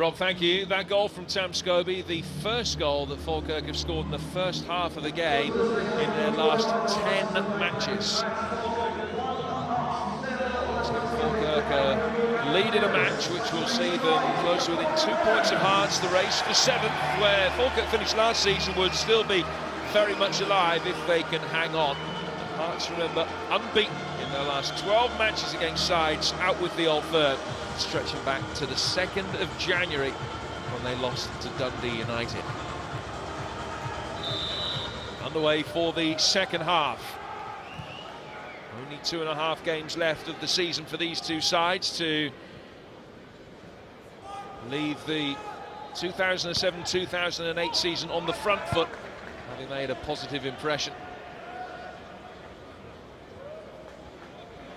Rob, thank you. That goal from Tam Scobie, the first goal that Falkirk have scored in the first half of the game in their last 10 matches. Falkirk leading a match which will see them close within 2 points of Hearts. The race for 7th, where Falkirk finished last season, would still be very much alive if they can hang on. Hearts, remember, unbeaten in their last 12 matches against sides out with the Old Firm, stretching back to the 2nd of January when they lost to Dundee United. Underway for the second half. Only 2.5 games left of the season for these two sides to leave the 2007-2008 season on the front foot, having made a positive impression.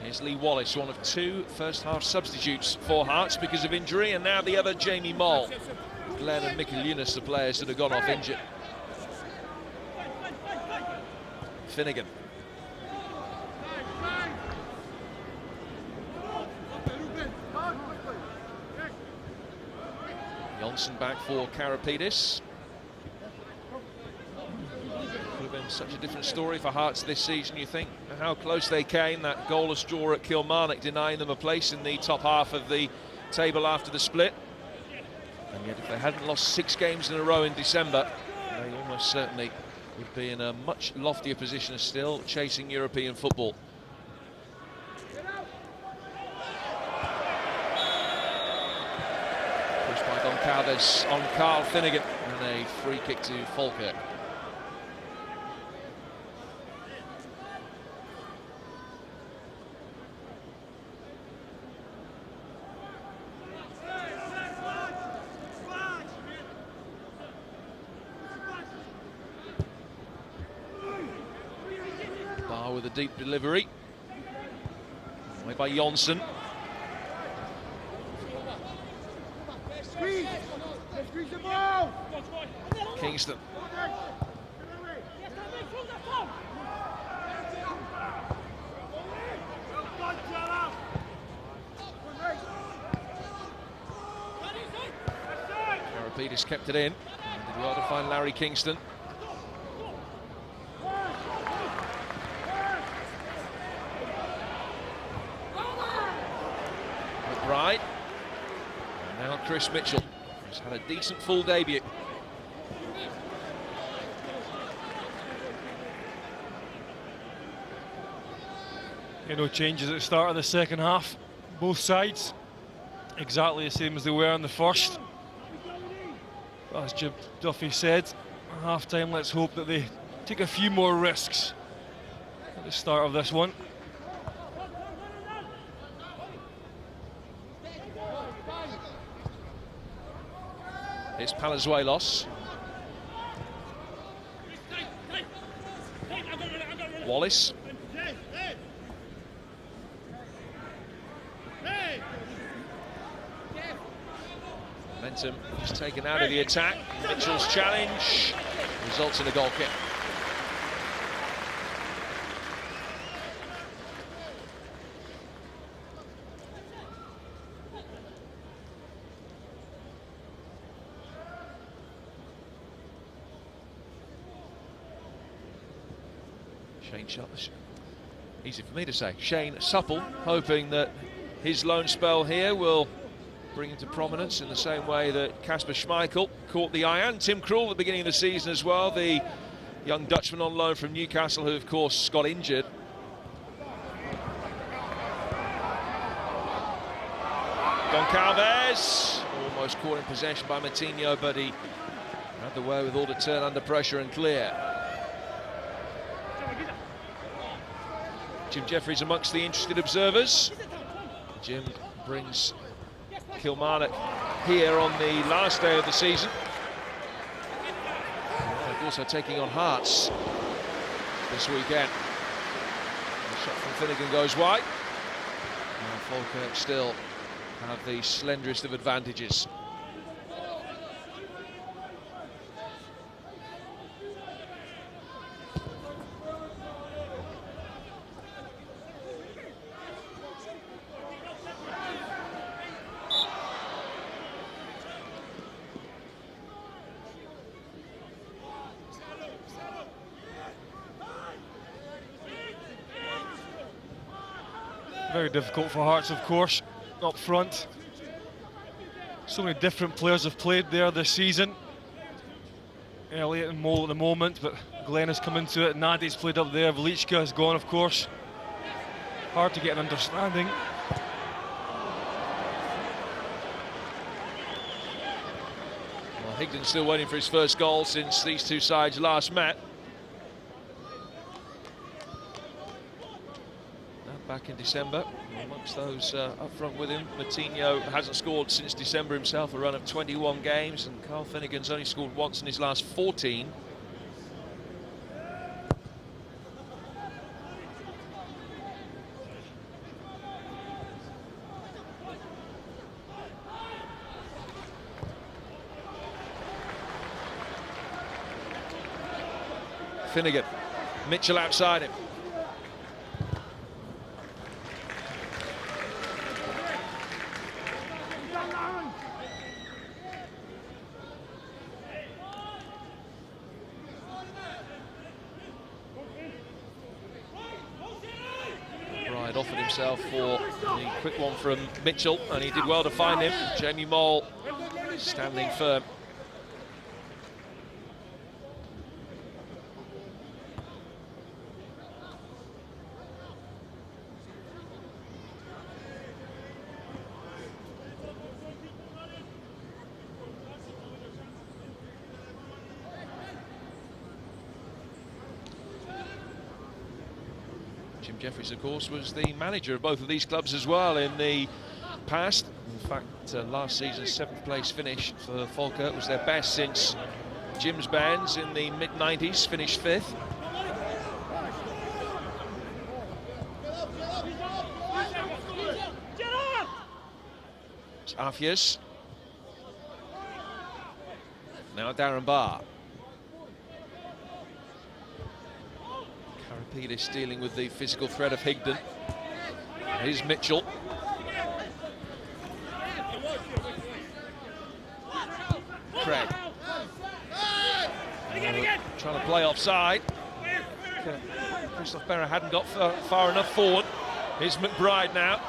Here's Lee Wallace, one of 2 first-half substitutes for Hearts because of injury, and now the other, Jamie Moll. Glenn and Mikkel Yunus, the players that have gone off injured. Finnegan. Johnson back for Karapidis. Could have been such a different story for Hearts this season, you think. How close they came, that goalless draw at Kilmarnock, denying them a place in the top half of the table after the split. And yet if they hadn't lost 6 games in a row in December, they almost certainly would be in a much loftier position of still chasing European football. Pushed by Goncalves on Carl Finnegan, and a free kick to Falkirk. With a deep delivery, away by Jonsson. Kingston. Karapidis kept it in. Did well to find Larry Kingston. Right, and now Chris Mitchell, who's had a decent full debut. No changes at the start of the second half. Both sides exactly the same as they were in the first. As Jim Duffy said, at half-time, let's hope that they take a few more risks at the start of this one. It's Palazuelos. Wallace. Momentum is taken out of the attack. Mitchell's challenge results in a goal kick. Easy for me to say. Shane Supple, hoping that his lone spell here will bring him to prominence in the same way that Kasper Schmeichel caught the eye, and Tim Krul at the beginning of the season as well, the young Dutchman on loan from Newcastle, who of course got injured. Goncalves almost caught in possession by Matinho, but he had the wherewithal to turn under pressure and clear. Jim Jeffries amongst the interested observers. Jim brings Kilmarnock here on the last day of the season. And also taking on Hearts this weekend. The shot from Finnegan goes wide. And Falkirk still have the slenderest of advantages. Very difficult for Hearts, of course, up front. So many different players have played there this season. Elliott and Mole at the moment, but Glenn has come into it. Nadi's played up there. Velichka has gone, of course. Hard to get an understanding. Well, Higdon's still waiting for his first goal since these two sides last met. Back in December, amongst those up front with him, Matinho hasn't scored since December himself, a run of 21 games, and Carl Finnegan's only scored once in his last 14. Finnegan, Mitchell outside him. Offered himself for the quick one from Mitchell, and he did well to find him. Jamie Mole standing firm. Jim Jeffries, of course, was the manager of both of these clubs as well in the past. In fact, last season's 7th place finish for Falkirk was their best since Jim's bands in the mid-90s, finished 5th. It's Afias. Now Darren Barr. Karapidis dealing with the physical threat of Higdon. Here's Mitchell. Craig. Trying to play offside. Christoph Berra hadn't got far enough forward. Here's McBride now.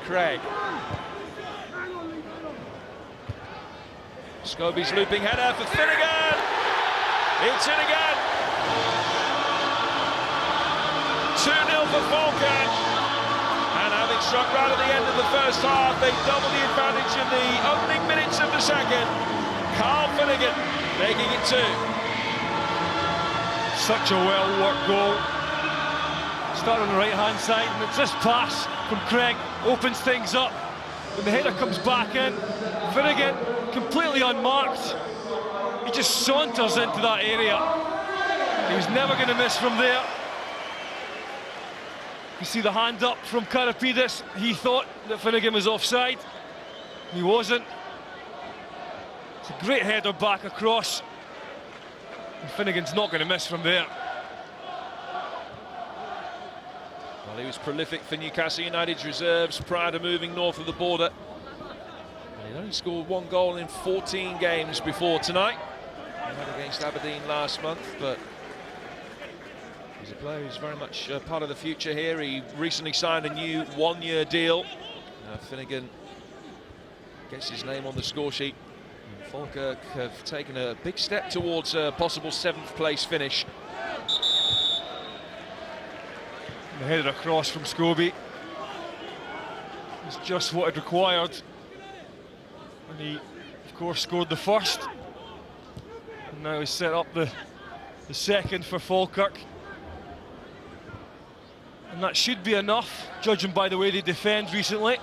Craig. Scobie's looping header for Finnegan. It's in again. 2-0 for Falkirk. And having struck right at the end of the first half, they double the advantage in the opening minutes of the second. Carl Finnegan making it 2. Such a well-worked goal. Start on the right-hand side, and it's this pass from Craig opens things up. When the header comes back in, Finnegan completely unmarked. He just saunters into that area. He was never going to miss from there. You see the hand up from Karapidis. He thought that Finnegan was offside. He wasn't. It's a great header back across. And Finnegan's not going to miss from there. Well, he was prolific for Newcastle United's reserves prior to moving north of the border. He only scored 1 goal in 14 games before tonight. He had against Aberdeen last month, but he's a player who's very much part of the future here. He recently signed a new 1-year deal. Finnegan gets his name on the score sheet. And Falkirk have taken a big step towards a possible 7th place finish. The header across from Scobie is just what it required. And he, of course, scored the first. And now he's set up the second for Falkirk. And that should be enough, judging by the way they defend recently.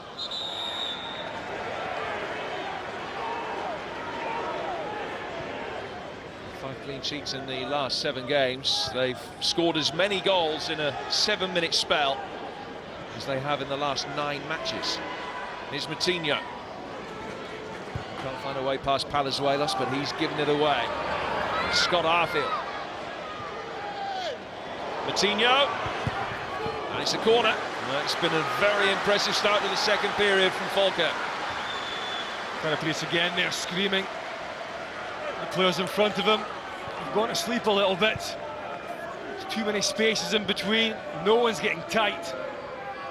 Clean sheets in the last 7 games. They've scored as many goals in a 7-minute spell as they have in the last 9 matches. Here's Matinho. Can't find a way past Palazuelos, but he's given it away. Scott Arfield. Matinho. And it's a corner. It's been a very impressive start to the second period from Falkirk. Karapidis again there screaming. The players in front of him have gone to sleep a little bit. There's too many spaces in between. No one's getting tight.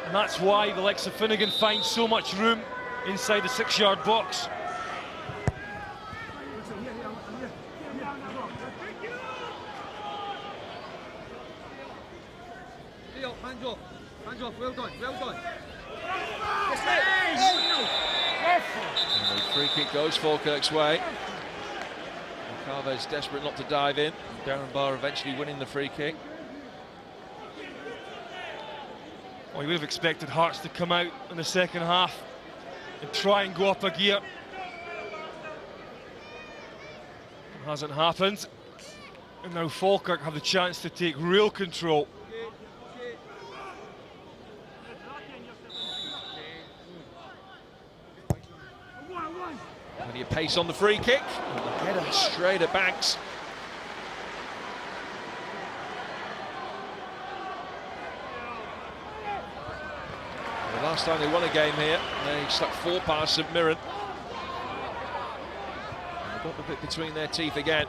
And that's why the likes of Finnegan find so much room inside the 6-yard box. Hands off, well done, well done. And the free kick goes Falkirk's way. Carver's desperate not to dive in. Darren Barr eventually winning the free kick. Well, you would have expected Hearts to come out in the second half and try and go up a gear. It hasn't happened. And now Falkirk have the chance to take real control. Plenty of pace on the free kick. And the header straight at Banks. The last time they won a game here, they stuck 4 past St Mirren. And they got the bit between their teeth again.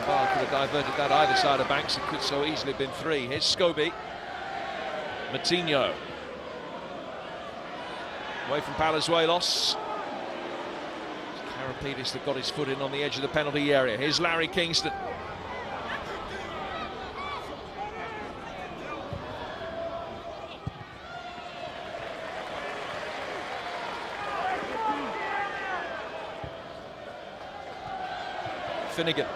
Barr could have diverted that either side of Banks. It could so easily have been 3. Here's Scobie. Matinho. Away from Palazuelos. Karapidis that got his foot in on the edge of the penalty area. Here's Larry Kingston. Finnegan.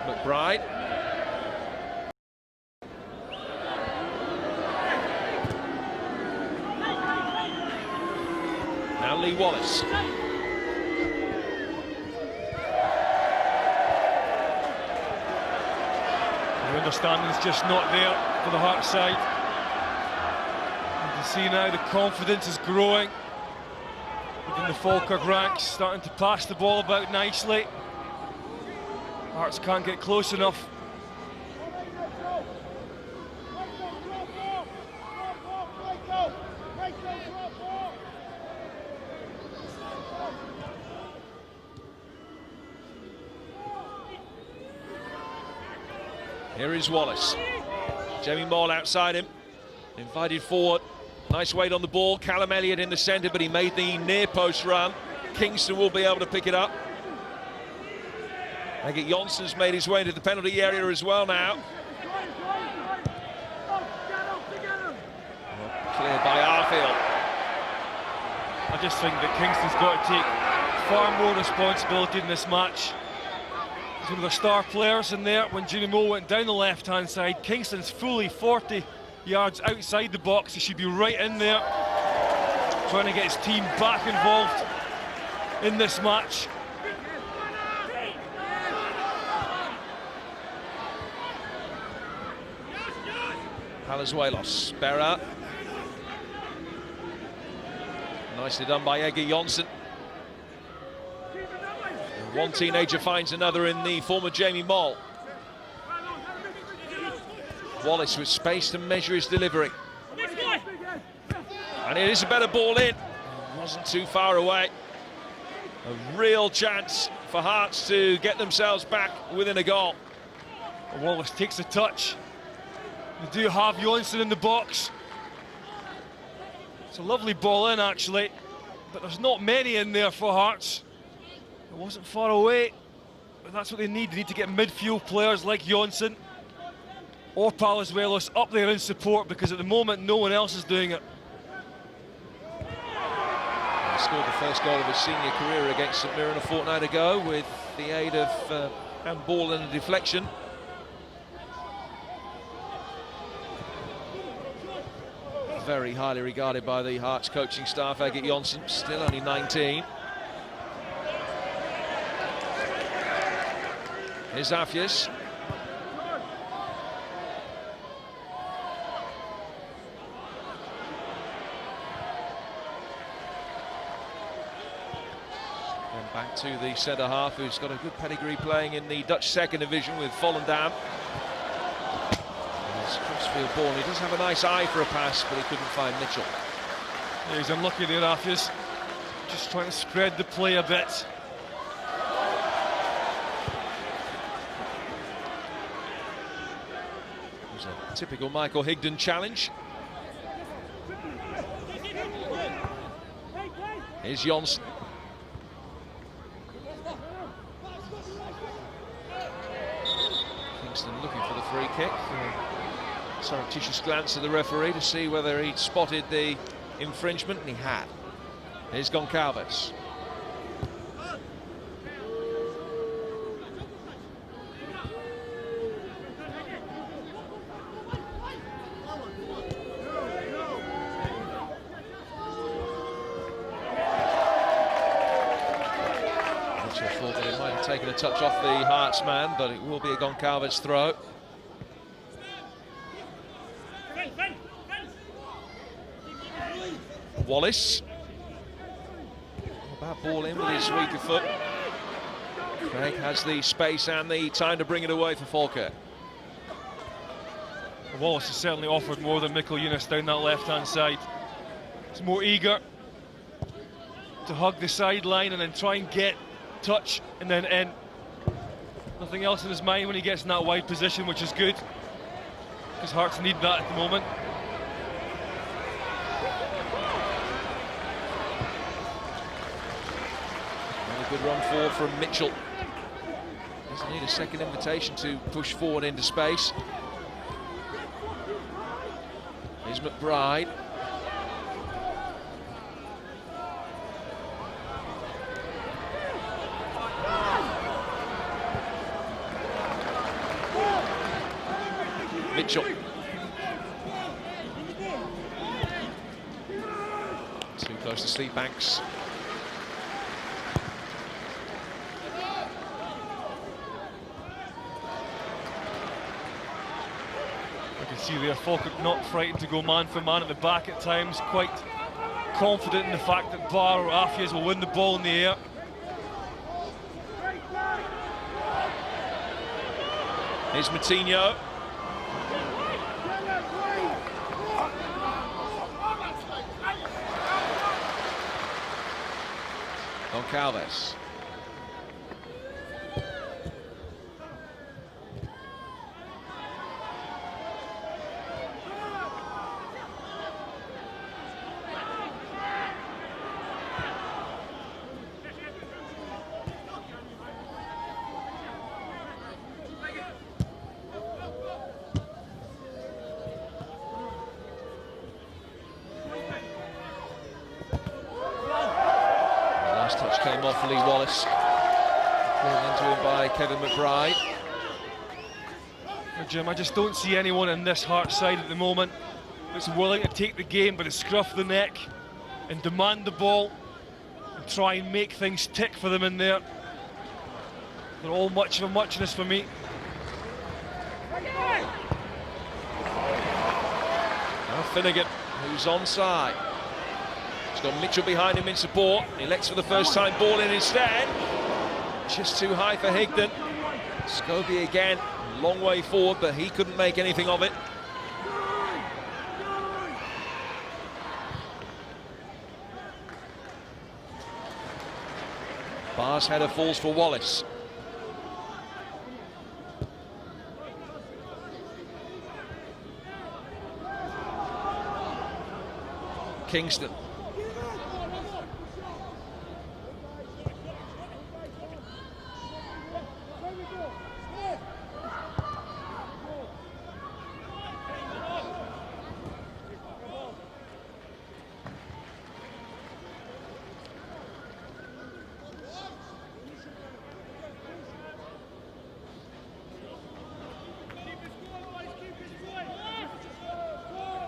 McBride. Now Lee Wallace. The understanding's just not there for the Hearts side. You can see now the confidence is growing within the Falkirk ranks, starting to pass the ball about nicely. Hearts can't get close enough. Here is Wallace. Jamie Moll outside him, invited forward. Nice weight on the ball. Callum Elliott in the centre, but he made the near post run. Kingston will be able to pick it up. Egert Jonsson's made his way into the penalty area as well now. Cleared by Arfield. I just think that Kingston's got to take far more responsibility in this match. There's one of their star players in there. When Jimmy Moore went down the left-hand side, Kingston's fully 40 yards outside the box. He should be right in there, trying to get his team back involved in this match. Palazuelos, Berra. Nicely done by Egert Jonsson. And one teenager finds another in the form of Jamie Moll. Wallace with space to measure his delivery. And it is a better ball in. Wasn't too far away. A real chance for Hearts to get themselves back within a goal. Wallace takes a touch. They do have Jonsson in the box. It's a lovely ball in, actually, but there's not many in there for Hearts. It wasn't far away, but that's what they need. They need to get midfield players like Jonsson or Palazuelos up there in support, because at the moment no one else is doing it. He scored the first goal of his senior career against St Mirren a fortnight ago with the aid of handball and a deflection. Very highly regarded by the Hearts coaching staff. Egert Jonsson, still only 19. Here's Afias. And Back to the centre half, who's got a good pedigree playing in the Dutch second division with Volendam. His crossfield ball, he does have a nice eye for a pass, but he couldn't find Mitchell. Yeah, he's unlucky there, Afias. Just trying to spread the play a bit. It was a typical Michael Higdon challenge. Here's Jonsson. Kingston looking for the free kick. Surreptitious glance at the referee to see whether he'd spotted the infringement, and he had. Here's Goncalves. Mitchell thought that it might have taken a touch off the Hearts man, but it will be a Goncalves throw. Wallace. Bad ball in with his weaker foot. Craig has the space and the time to bring it away for Falkirk. Wallace has certainly offered more than Mikkel Yunus down that left-hand side. He's more eager to hug the sideline and then try and get touch and then in. Nothing else in his mind when he gets in that wide position, which is good, because Hearts need that at the moment. Good run forward from Mitchell. Doesn't need a second invitation to push forward into space. Here's McBride. Mitchell. Too close to Sleepbanks. See there, Falkirk not frightened to go man for man at the back at times, quite confident in the fact that Barr or Afias will win the ball in the air. Here's Moutinho. Goncalves. Touch came off Lee Wallace. Pulled into him by Kevin McBride. Jim, I just don't see anyone in this Hearts side at the moment that's willing to take the game by the scruff of the neck and demand the ball and try and make things tick for them in there. They're all much of a muchness for me. Now Finnegan, who's onside. He's got Mitchell behind him in support. He elects for the first time ball in instead. Just too high for Higdon. Scobie again, long way forward, but he couldn't make anything of it. Barr's header falls for Wallace. Kingston.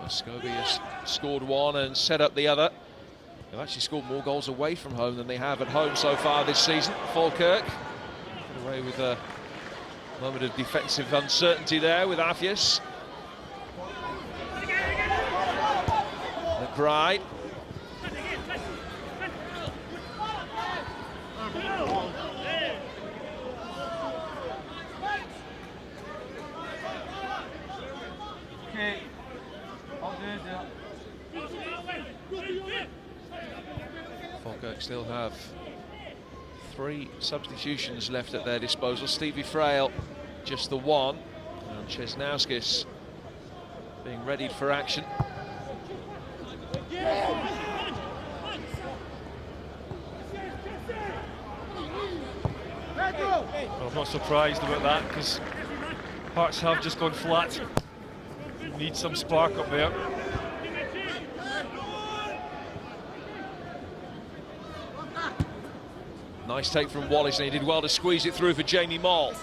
Scobie has scored one and set up the other. They've actually scored more goals away from home than they have at home so far this season. Falkirk got away with a moment of defensive uncertainty there with Afias. McBride. Okay. I'll do it. Falkirk still have 3 substitutions left at their disposal. Stevie Frail, just the one, and Chesnauskis being readied for action. Well, I'm not surprised about that, because Hearts have just gone flat. Need some spark up there. Nice take from Wallace, and he did well to squeeze it through for Jamie Moll.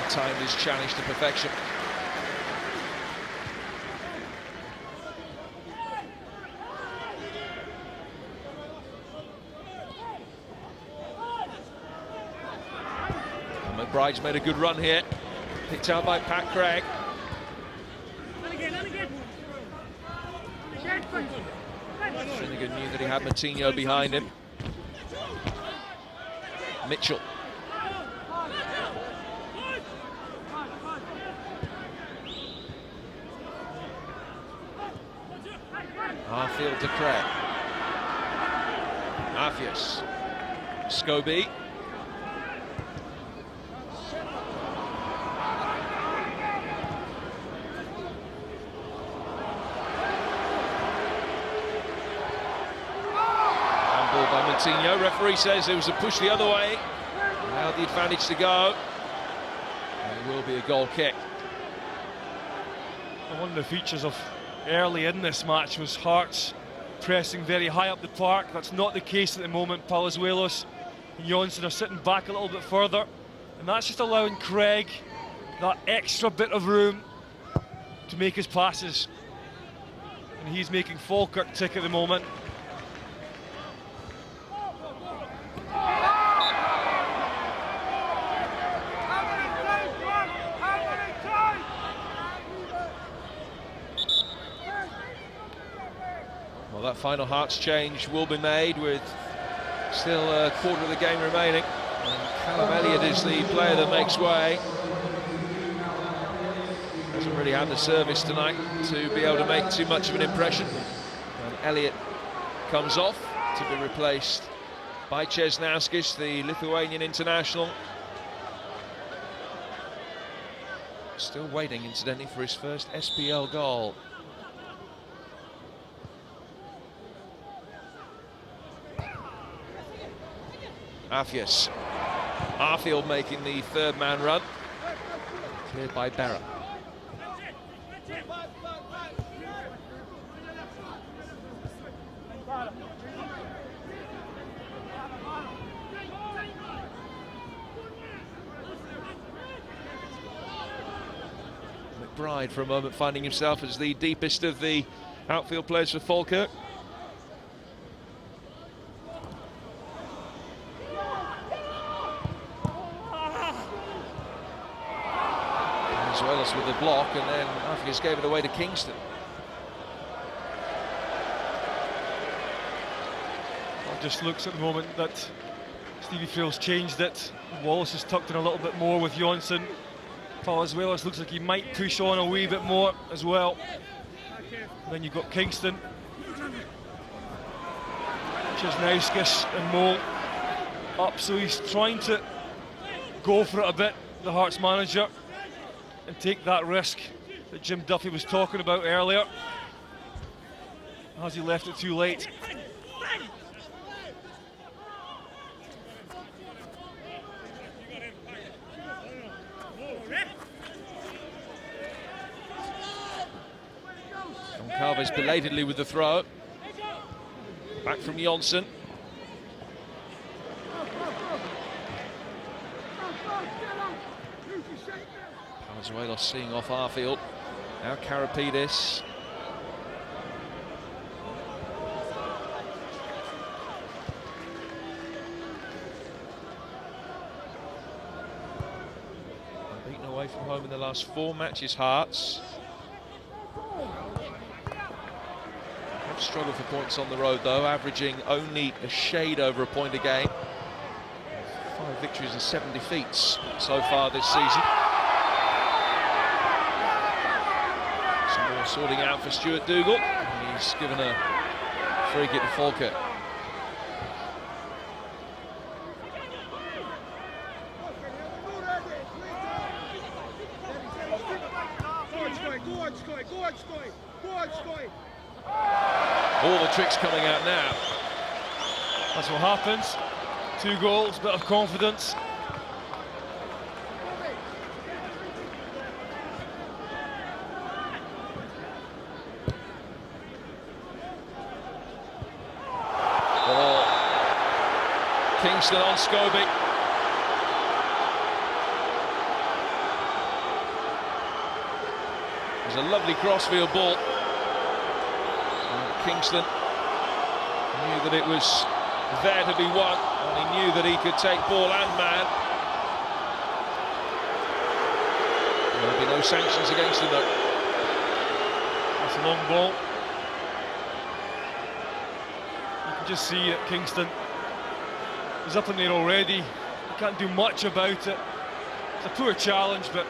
Timed his challenge to perfection. And McBride's made a good run here. Picked out by Pat Craig. Finnegan knew that he had Moutinho behind him. Mitchell. Arfield to Craig. Arfius. Scobie. Handball by Moutinho. Referee says it was a push the other way. Now the advantage to go. And it will be a goal kick. One of the features of early in this match was Hearts pressing very high up the park. That's not the case at the moment. Palazuelos and Jonsson are sitting back a little bit further, and that's just allowing Craig that extra bit of room to make his passes, and he's making Falkirk tick at the moment. Well, that final Hearts change will be made with still a quarter of the game remaining. And Callum Elliott is the player that makes way. Hasn't really had the service tonight to be able to make too much of an impression. And Elliott comes off to be replaced by Chesnauskis, the Lithuanian international. Still waiting, incidentally, for his first SPL goal. Arfius. Arfield making the third man run. Cleared by Berra. McBride for a moment finding himself as the deepest of the outfield players for Falkirk. With the block, and then Arfius gave it away to Kingston. It just looks at the moment that Stevie Frail's changed it. Wallace is tucked in a little bit more with Jonsson. Palazuelos looks like he might push on a wee bit more as well. And then you've got Kingston, Chesnauskis and Moll up, so he's trying to go for it a bit, the Hearts manager, and take that risk that Jim Duffy was talking about earlier. Has he left it too late? Goncalves belatedly with the throw. Back from Jonsson. Palazuelos seeing off Arfield. Now Karapidis. Beaten away from home in the last 4 matches, Hearts. Have struggled for points on the road though, averaging only a shade over a point a game. 5 victories and 7 defeats so far this season. Some more sorting out for Stuart Dougal. He's given a free kick to Falkirk. All the tricks coming out now. That's what happens. 2 goals, bit of confidence. Oh. Kingston on Scobie. It was a lovely crossfield ball. Kingston knew that it was there to be won, and he knew that he could take ball and man. There'll be no sanctions against him though. That's a long ball. You can just see it, Kingston. He's up in there already. He can't do much about it. It's a poor challenge, but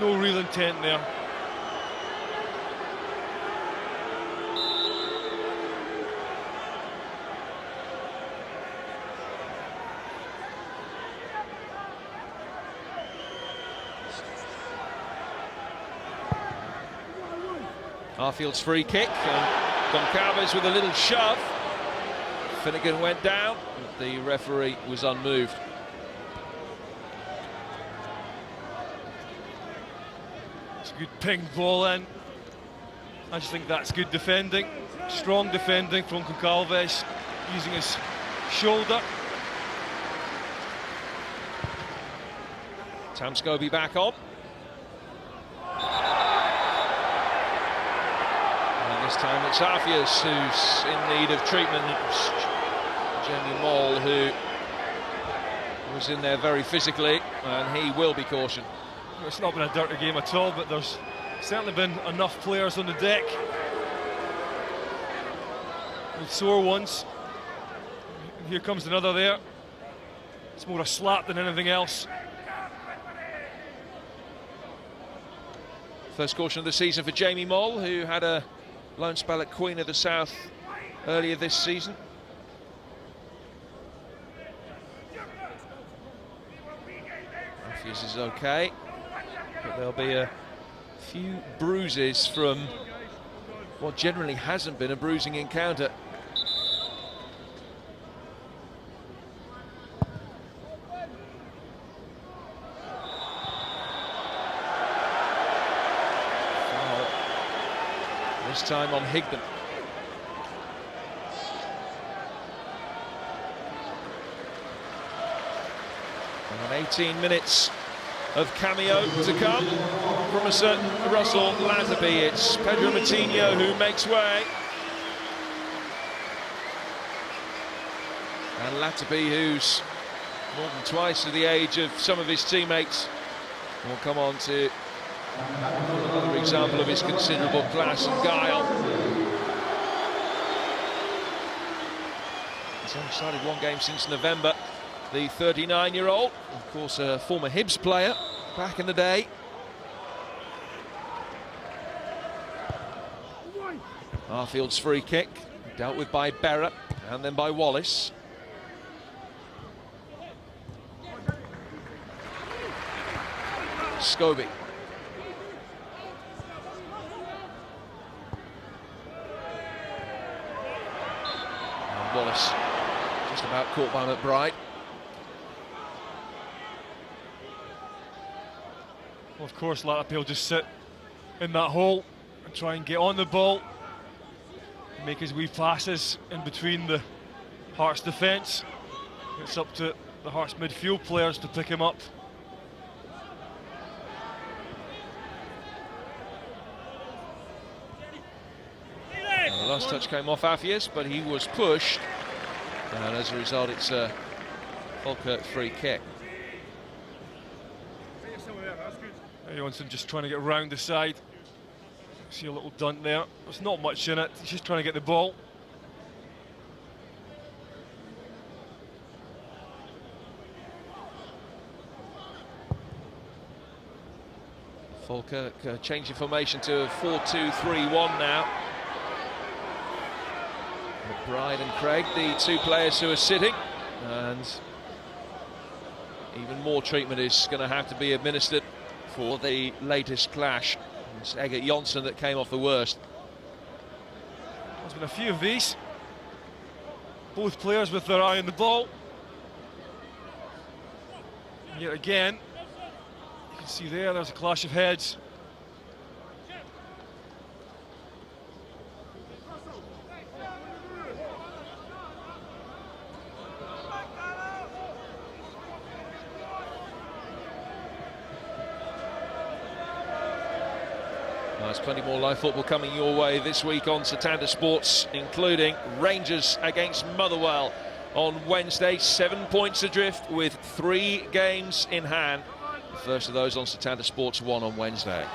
no real intent there. Arfield's free kick, and Goncalves with a little shove. Finnegan went down, but the referee was unmoved. It's a good ping ball in. I just think that's good defending. Strong defending from Goncalves, using his shoulder. Tam Scobie back on. This time it's Arfius who's in need of treatment. It's Jamie Moll who was in there very physically, and he will be cautioned. It's not been a dirty game at all, but there's certainly been enough players on the deck with sore ones. Here comes another there. It's more a slap than anything else. First caution of the season for Jamie Moll, who had a loan spell at Queen of the South earlier this season. Matthews is okay, but there'll be a few bruises from what generally hasn't been a bruising encounter. This time on Higdon. And 18 minutes of cameo to come from a certain Russell Latterby. It's Pedro Matinho who makes way. And Latterby, who's more than twice the age of some of his teammates, will come on to another example of his considerable class and guile. He's only started 1 game since November. The 39-year-old, of course, a former Hibs player back in the day. Arfield's free kick, dealt with by Berra and then by Wallace. Scobie. Wallace just about caught by McBride. Well, of course, Latterby will just sit in that hole and try and get on the ball, make his wee passes in between the Hearts defence. It's up to the Hearts midfield players to pick him up. The last touch came off Afias, but he was pushed, and as a result it's a Falkirk free kick. Johnson just trying to get round the side. See a little dunt there. There's not much in it. He's just trying to get the ball. Falkirk changing formation to a 4-2-3-1 now. McBride and Craig, the two players who are sitting, and even more treatment is going to have to be administered for the latest clash. It's Egert Jonsson that came off the worst. There's been a few of these. Both players with their eye on the ball. And yet again, you can see there's a clash of heads. There's plenty more live football coming your way this week on Satanda Sports, including Rangers against Motherwell on Wednesday. 7 points adrift with 3 games in hand. The first of those on Satanda Sports 1 on Wednesday.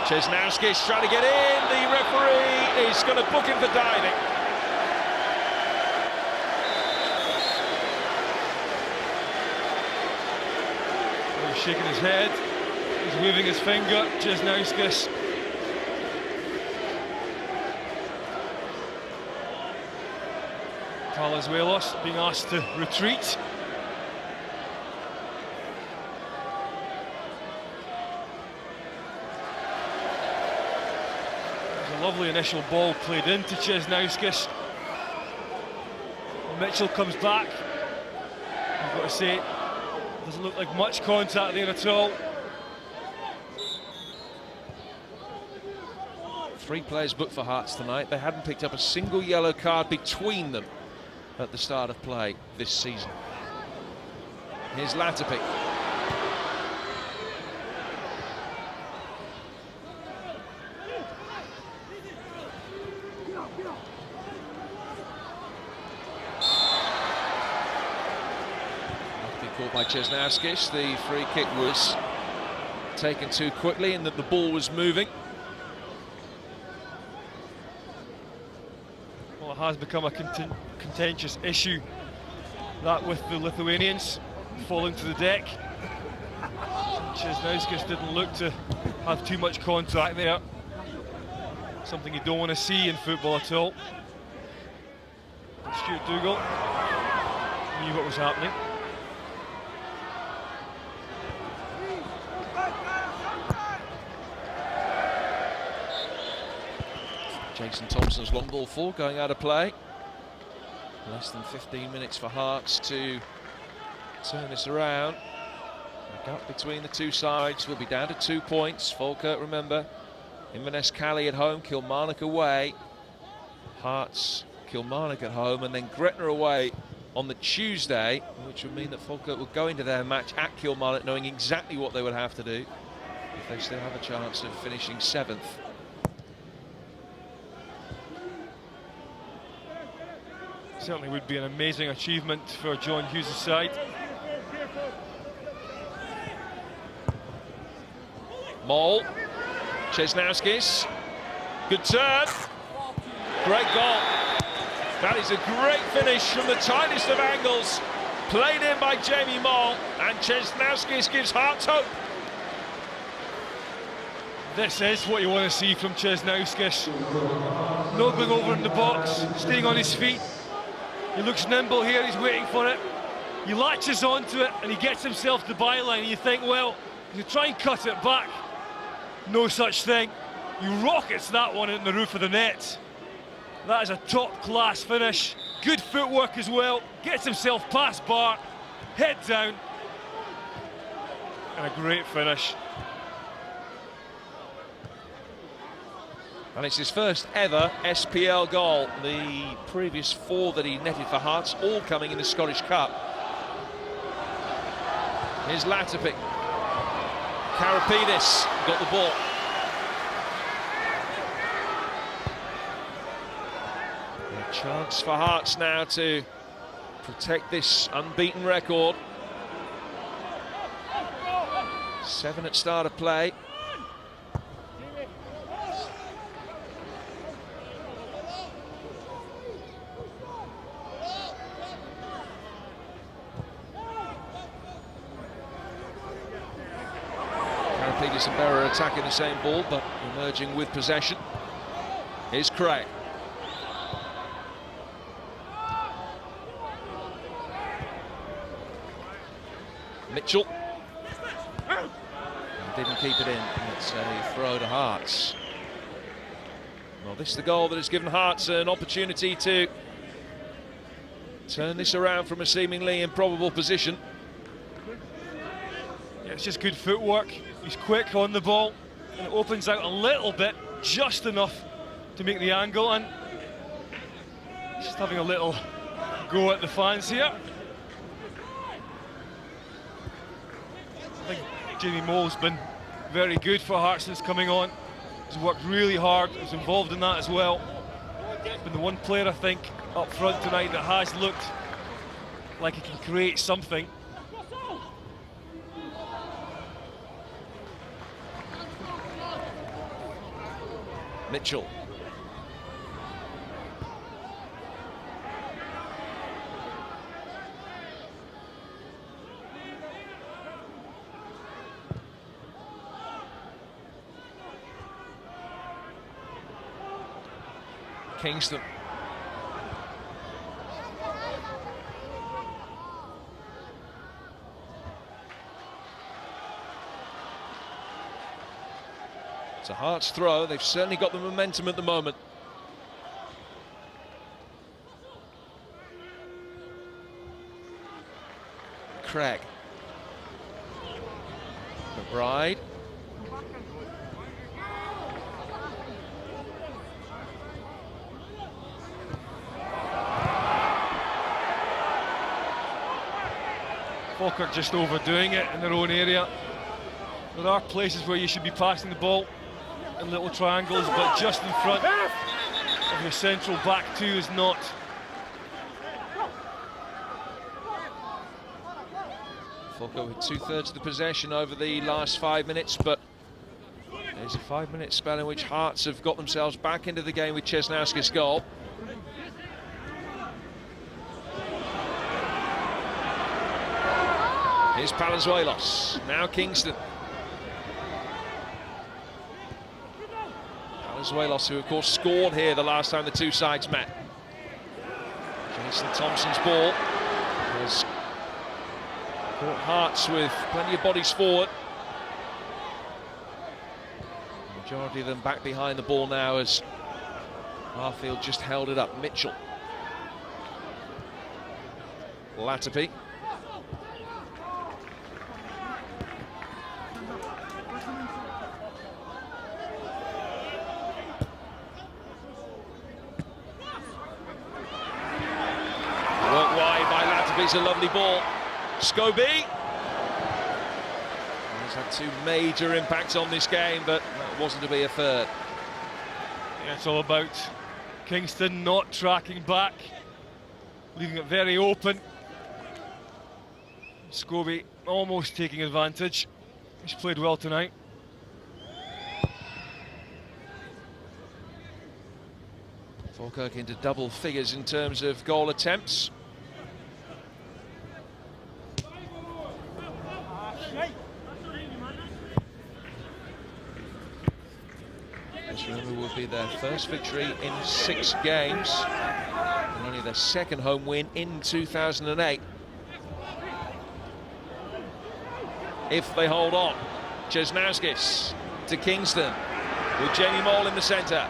Chesnowski's trying to get in. The referee is going to book him for diving. He's shaking his head. He's waving his finger, Chesnowskis. Palazuelos being asked to retreat. There's a lovely initial ball played into Chesnowskis. Mitchell comes back. I've got to say, doesn't look like much contact there at all. 3 players booked for Hearts tonight. They hadn't picked up a single yellow card between them at the start of play this season. Here's Latapy. Caught by Chesnowskis. The free kick was taken too quickly and that the ball was moving. Well, it has become a contentious issue, that with the Lithuanians falling to the deck. Chesnowskis didn't look to have too much contact there. Something you don't want to see in football at all. Stuart Dougal knew what was happening. Jason Thompson's long ball 4 going out of play. Less than 15 minutes for Hearts to turn this around. The gap between the two sides will be down to 2 points. Falkirk, remember, Inverness Cali at home, Kilmarnock away. Hearts, Kilmarnock at home, and then Gretna away on the Tuesday, which would mean that Falkirk will go into their match at Kilmarnock knowing exactly what they would have to do if they still have a chance of finishing 7th. Certainly would be an amazing achievement for John Hughes' side. Moll, Chesnowskis, good turn, great goal. That is a great finish from the tightest of angles, played in by Jamie Moll, and Chesnowskis gives Hearts hope. This is what you want to see from Chesnowskis. Not going over in the box, staying on his feet. He looks nimble here, he's waiting for it. He latches onto it and he gets himself to the byline, and you think, well, you try and cut it back. No such thing. He rockets that one in the roof of the net. That is a top-class finish. Good footwork as well. Gets himself past bar, head down. And a great finish. And it's his first ever SPL goal. The previous 4 that he netted for Hearts, all coming in the Scottish Cup. Here's Latapy. Karapidis got the ball. A chance for Hearts now to protect this unbeaten record. 7 at start of play. Kingston Bearer attacking the same ball, but emerging with possession. Here's Craig. Mitchell. Didn't keep it in. It's a throw to Hearts. Well, this is the goal that has given Hearts an opportunity to turn this around from a seemingly improbable position. Yeah, it's just good footwork. He's quick on the ball, and it opens out a little bit, just enough to make the angle, and just having a little go at the fans here. I think Jamie Mole's been very good for Hearts since coming on. He's worked really hard, he's involved in that as well. He's been the one player, I think, up front tonight that has looked like he can create something. Mitchell. Kingston. It's a Hearts throw. They've certainly got the momentum at the moment. Craig. McBride. Falkirk just overdoing it in their own area. There are places where you should be passing the ball in little triangles, but just in front of your central back two is not. Falkirk with 2/3 of the possession over the last 5 minutes, but there's a 5-minute spell in which Hearts have got themselves back into the game with Chesnowski's goal. Here's Palazuelos, now Kingston. Palazuelos, who of course scored here the last time the two sides met. Jason Thompson's ball has caught Hearts with plenty of bodies forward. The majority of them back behind the ball now as Harfield just held it up. Mitchell. Latterby. It's a lovely ball. Scobie. He's had two major impacts on this game, but that wasn't to be a third. Yeah, it's all about Kingston not tracking back, leaving it very open. Scobie almost taking advantage. He's played well tonight. Falkirk into double figures in terms of goal attempts. This, remember, will be their first victory in 6 games, and only their second home win in 2008. If they hold on, Chesnowskis to Kingston with Jamie Mole in the centre,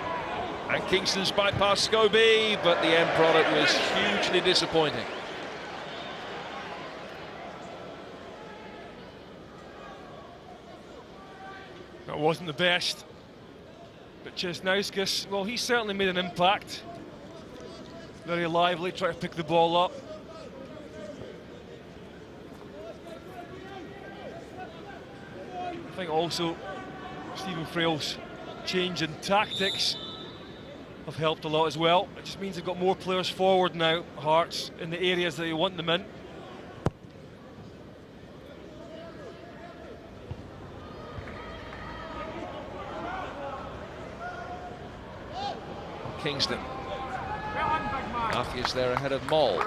and Kingston's bypassed Scobie, but the end product was hugely disappointing. That wasn't the best. But Chesnowskis, well, he certainly made an impact. Very lively, trying to pick the ball up. I think also Stephen Frail's change in tactics have helped a lot as well. It just means they've got more players forward now, Hearts, in the areas that you want them in. Kingston. Matthews there ahead of Mole.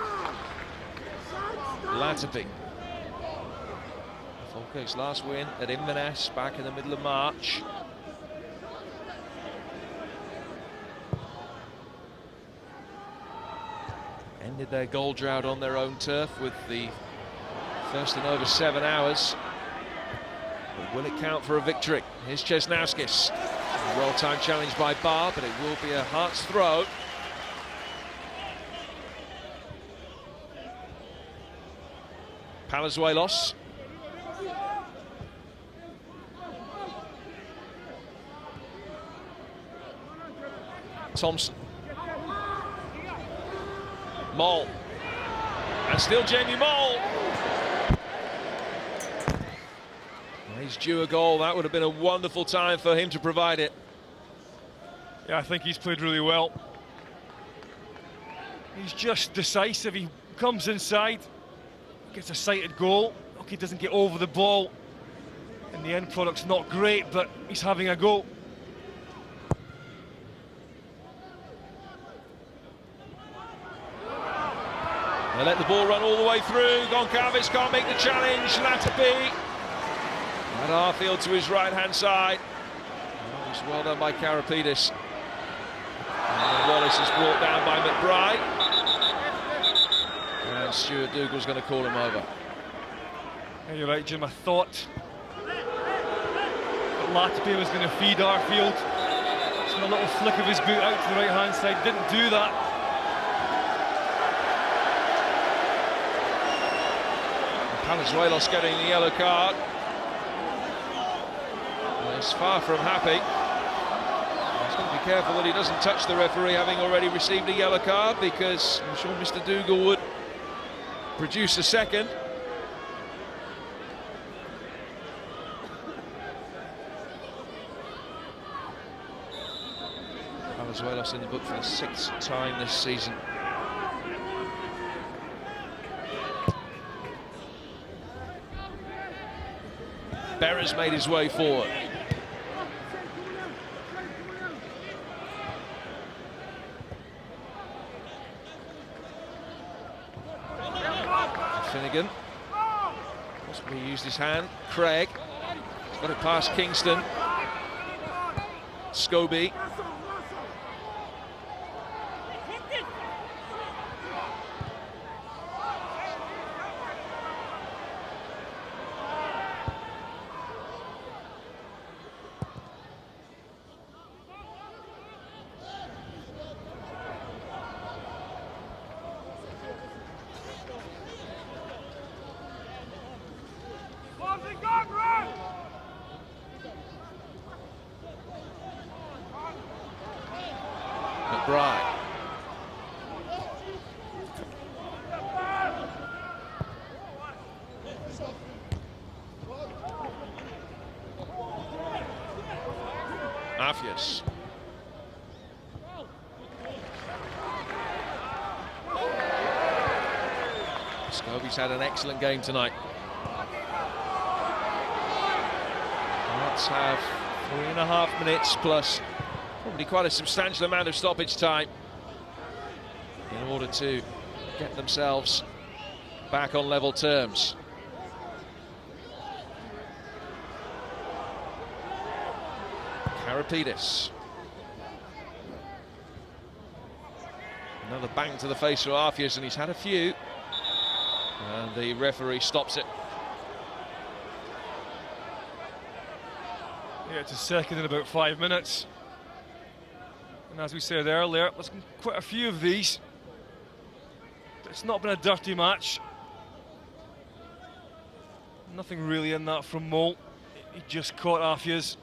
Latterby. Falkirk's last win at Inverness back in the middle of March. Ended their goal drought on their own turf with the first in over 7 hours. But will it count for a victory? Here's Chesnauskis. A well-timed challenge by Barr, but it will be a Hearts throw. Palazuelos. Thompson. Mole. And still Jamie Mole. He's due a goal. That would have been a wonderful time for him to provide it. Yeah, I think he's played really well. He's just decisive. He comes inside, gets a sighted goal. Okay, doesn't get over the ball. And the end product's not great, but he's having a go. They let the ball run all the way through. Goncalves can't make the challenge. Latapi. And Arfield to his right-hand side. Oh, it's well done by Karapidis. And Wallace is brought down by McBride. And Stuart Dougal's going to call him over. Yeah, you're right, Jim. I thought that Latapi was going to feed Arfield. Just a little flick of his boot out to the right-hand side. Didn't do that. Palazuelos getting the yellow card. He's far from happy. He's got to be careful that he doesn't touch the referee, having already received a yellow card, because I'm sure Mr. Dougal would produce a second. Palazuelos in the book for the 6th time this season. Berra's made his way forward. Finnegan possibly used his hand. Craig has got it past Kingston. Scobie. McBride. Afias. Scobie's had an excellent game tonight. Let's have 3.5 minutes plus probably quite a substantial amount of stoppage time in order to get themselves back on level terms. Karapidis. Another bang to the face for Arfias, and he's had a few. And the referee stops it. Yeah, it's a second in about 5 minutes. And as we said earlier, there's been quite a few of these. It's not been a dirty match. Nothing really in that from Mole. He just caught Afias.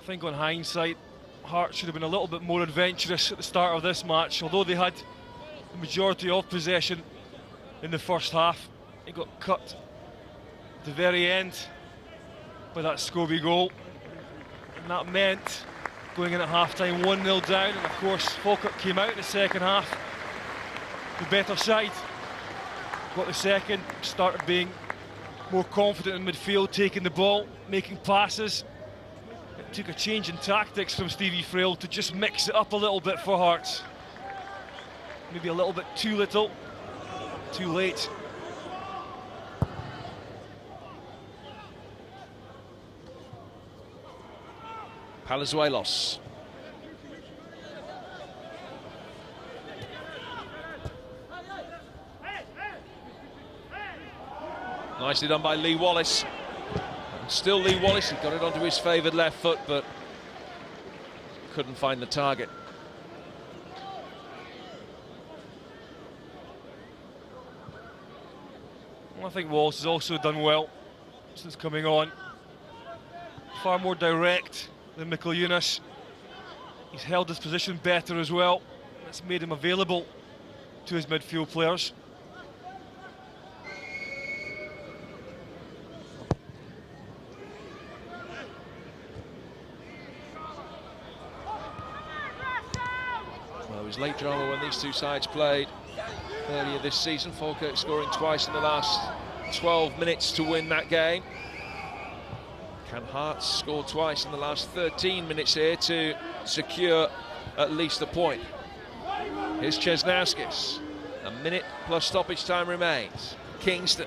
I think on hindsight, Hearts should have been a little bit more adventurous at the start of this match. Although they had the majority of possession in the first half, it got cut at the very end by that Scobie goal. And that meant going in at half-time 1-0 down, and of course Falkirk came out in the second half the better side. Got the second, started being more confident in midfield, taking the ball, making passes. It took a change in tactics from Stevie Frail to just mix it up a little bit for Hearts. maybe a little bit too little, too late. Palazuelos. Nicely done by Lee Wallace. And still Lee Wallace, he got it onto his favoured left foot, but couldn't find the target. Well, I think Wallace has also done well since coming on. Far more direct than Mikkel Yunus. He's held his position better as well. That's made him available to his midfield players. Well, it was late drama when these two sides played earlier this season. Falkirk scoring twice in the last 12 minutes to win that game. Can Hearts score twice in the last 13 minutes here to secure at least a point? Here's Chesnauskis. A minute plus stoppage time remains. Kingston.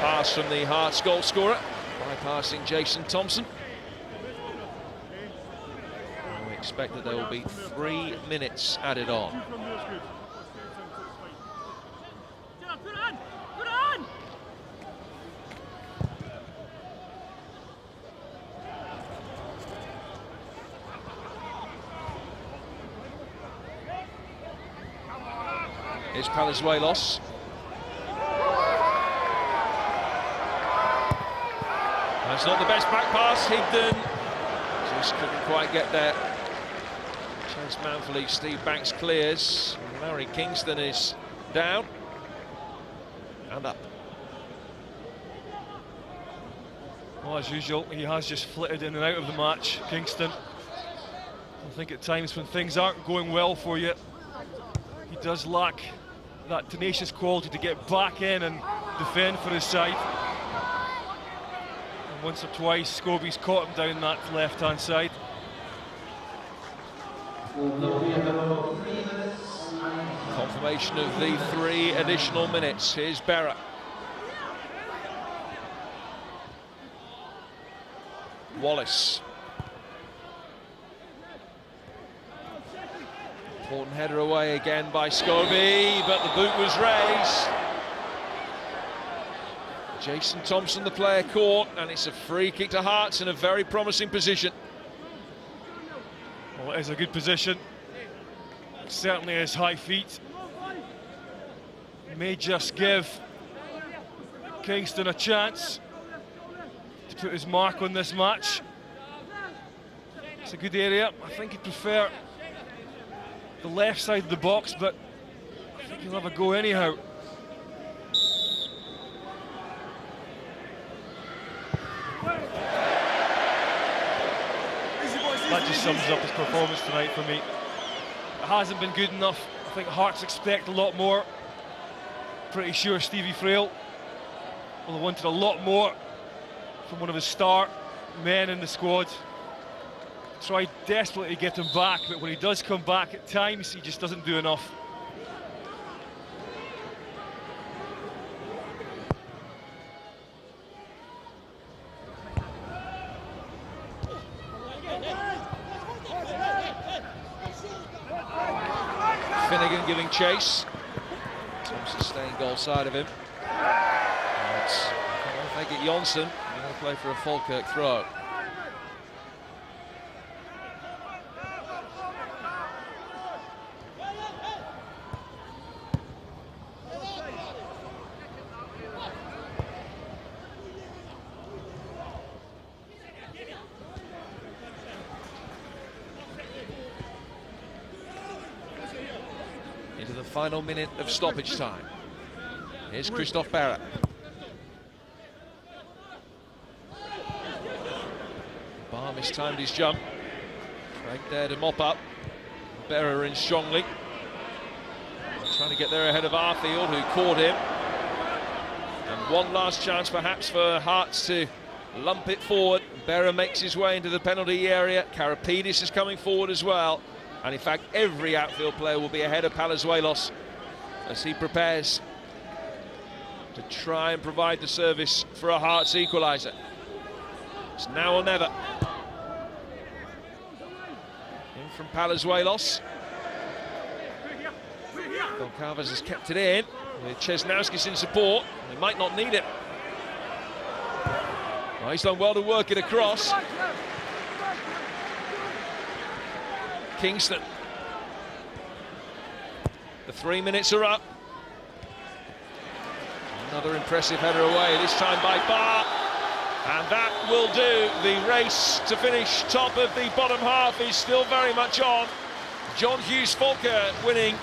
Pass from the Hearts goal scorer, bypassing Jason Thompson. And we expect that there will be 3 minutes added on. Here's Palazuelos. That's not the best back pass. Higdon just couldn't quite get there. Chase manfully, Steve Banks clears. Larry Kingston is down and up. Well, as usual, he has just flitted in and out of the match, Kingston. I think at times when things aren't going well for you, he does lack that tenacious quality to get back in and defend for his side. And once or twice, Scobie's caught him down that left-hand side. Confirmation of the 3 additional minutes. Here's Berra. Wallace. Important header away again by Scobie, but the boot was raised. Jason Thompson, the player, caught, and it's a free kick to Hearts in a very promising position. Well, it is a good position. Certainly his high feet may just give Kingston a chance to put his mark on this match. It's a good area. I think he'd prefer the left side of the box, but I think he'll have a go anyhow. That just sums up his performance tonight for me. It hasn't been good enough. I think Hearts expect a lot more. Pretty sure Stevie Frail will have wanted a lot more from one of his star men in the squad. Tried desperately to get him back, but when he does come back at times, he just doesn't do enough. Finnegan giving chase. Thompson staying goal side of him. I think it Jonsson. Going to play for a Falkirk throw. Into the final minute of stoppage time. Here's Christoph Barrett. Barr mistimed his jump. Craig there to mop up. Berra in strongly. Trying to get there ahead of Arfield, who caught him. And one last chance perhaps for Hearts to lump it forward. Berra makes his way into the penalty area. Karapidis is coming forward as well. And in fact, every outfield player will be ahead of Palazuelos as he prepares to try and provide the service for a Hearts equaliser. It's now or never. In from Palazuelos. Goncalves has kept it in, with Chesnauskis in support. He might not need it. Well, he's done well to work it across. Kingston. The 3 minutes are up. Another impressive header away, this time by Barr. And that will do. The race to finish top of the bottom half is still very much on. John Hughes Falkirk winning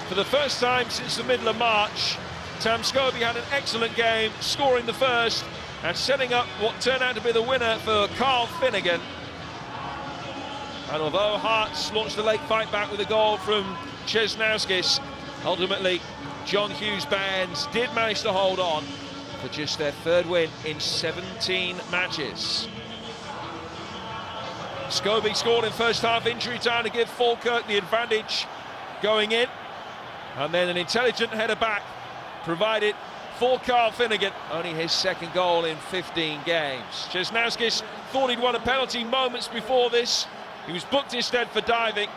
for the first time since the middle of March. Tam Scobie had an excellent game, scoring the first and setting up what turned out to be the winner for Carl Finnegan. And although Hearts launched the late fight back with a goal from Chesnauskis, ultimately John Hughes' bands did manage to hold on for just their third win in 17 matches. Scobie scored in first half injury time to give Falkirk the advantage going in. And then an intelligent header back provided for Carl Finnegan, only his second goal in 15 games. Chesnauskis thought he'd won a penalty moments before this. He was booked instead for diving.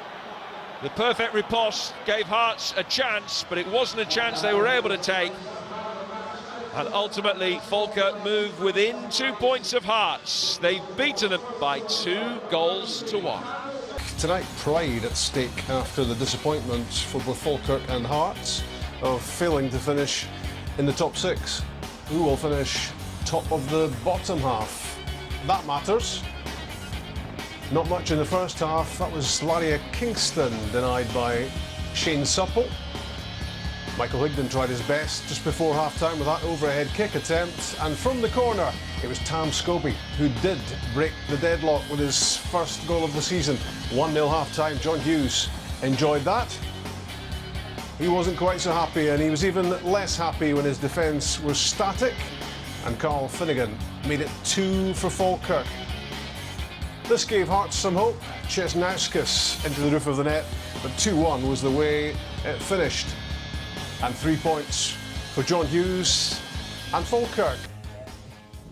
The perfect riposte gave Hearts a chance, but it wasn't a chance they were able to take. And ultimately, Falkirk moved within 2 points of Hearts. They've beaten them by 2-1. Tonight, pride at stake after the disappointment for both Falkirk and Hearts of failing to finish in the top 6. Who will finish top of the bottom half? That matters. Not much in the first half. That was Laria Kingston denied by Shane Supple. Michael Higdon tried his best just before half-time with that overhead kick attempt, and from the corner it was Tam Scobie who did break the deadlock with his first goal of the season. 1-0 half-time. John Hughes enjoyed that. He wasn't quite so happy, and he was even less happy when his defence was static, and Carl Finnegan made it 2 for Falkirk. This gave Hearts some hope. Chesnauskis into the roof of the net, but 2-1 was the way it finished. And 3 points for John Hughes and Falkirk.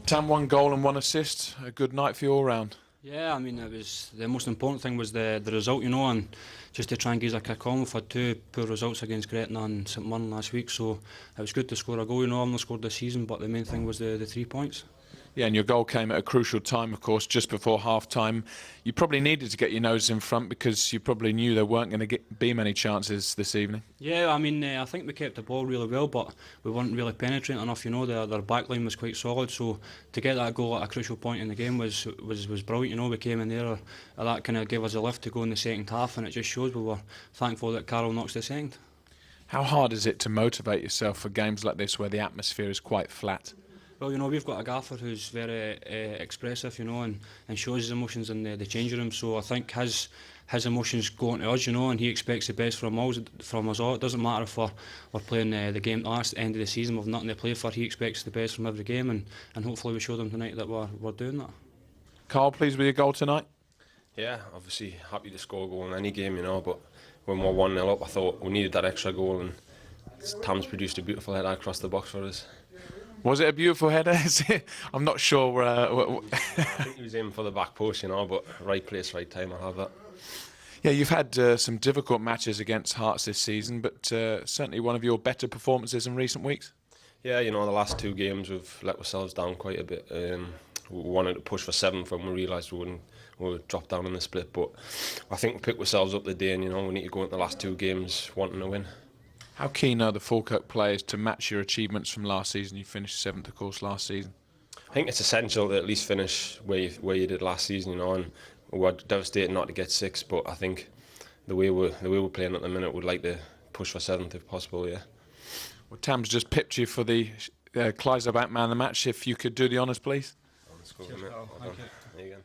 Tam, 1 goal and 1 assist. A good night for you all round. Yeah, I mean, it was the most important thing was the result, you know, and just to try and give us a kick on. We've had 2 poor results against Gretna and St Mirren last week, so it was good to score a goal. You know, I've not scored this season, but the main thing was the 3 points. Yeah, and your goal came at a crucial time, of course, just before half-time. You probably needed to get your nose in front because you probably knew there weren't going to be many chances this evening. Yeah, I mean, I think we kept the ball really well, but we weren't really penetrating enough, you know. Their backline was quite solid, so to get that goal at a crucial point in the game was brilliant, you know. We came in there, that kind of gave us a lift to go in the second half, and it just shows we were thankful that Carroll knocks the second. How hard is it to motivate yourself for games like this where the atmosphere is quite flat? Well, you know, we've got a gaffer who's very expressive, you know, and shows his emotions in the changing room. So I think his emotions go on to us, you know, and he expects the best from us all. It doesn't matter if we're playing the game at the end of the season with nothing to play for. He expects the best from every game, and hopefully we show them tonight that we're doing that. Carl, pleased with your goal tonight? Yeah, obviously happy to score a goal in any game, you know, but when we're 1-0 up, I thought we needed that extra goal, and Tam's produced a beautiful header across the box for us. Was it a beautiful header? I'm not sure. I think he was aiming for the back post, you know, but right place, right time, I'll have that. Yeah, you've had some difficult matches against Hearts this season, but certainly one of your better performances in recent weeks. Yeah, you know, the last 2 games we've let ourselves down quite a bit. We wanted to push for 7th when we realised we would drop down in the split, but I think we picked ourselves up the day, and, you know, we need to go into the last 2 games wanting to win. How keen are the Falkirk players to match your achievements from last season? You finished 7th, of course, last season. I think it's essential to at least finish where you did last season, you know, and we were devastated not to get 6th, but I think the way we're playing at the minute, we'd like to push for 7th if possible, yeah. Well, Tam's just pipped you for the Clydesdale Man of the Match. If you could do the honours, please. Cheers, Carl. Thank you. There you go.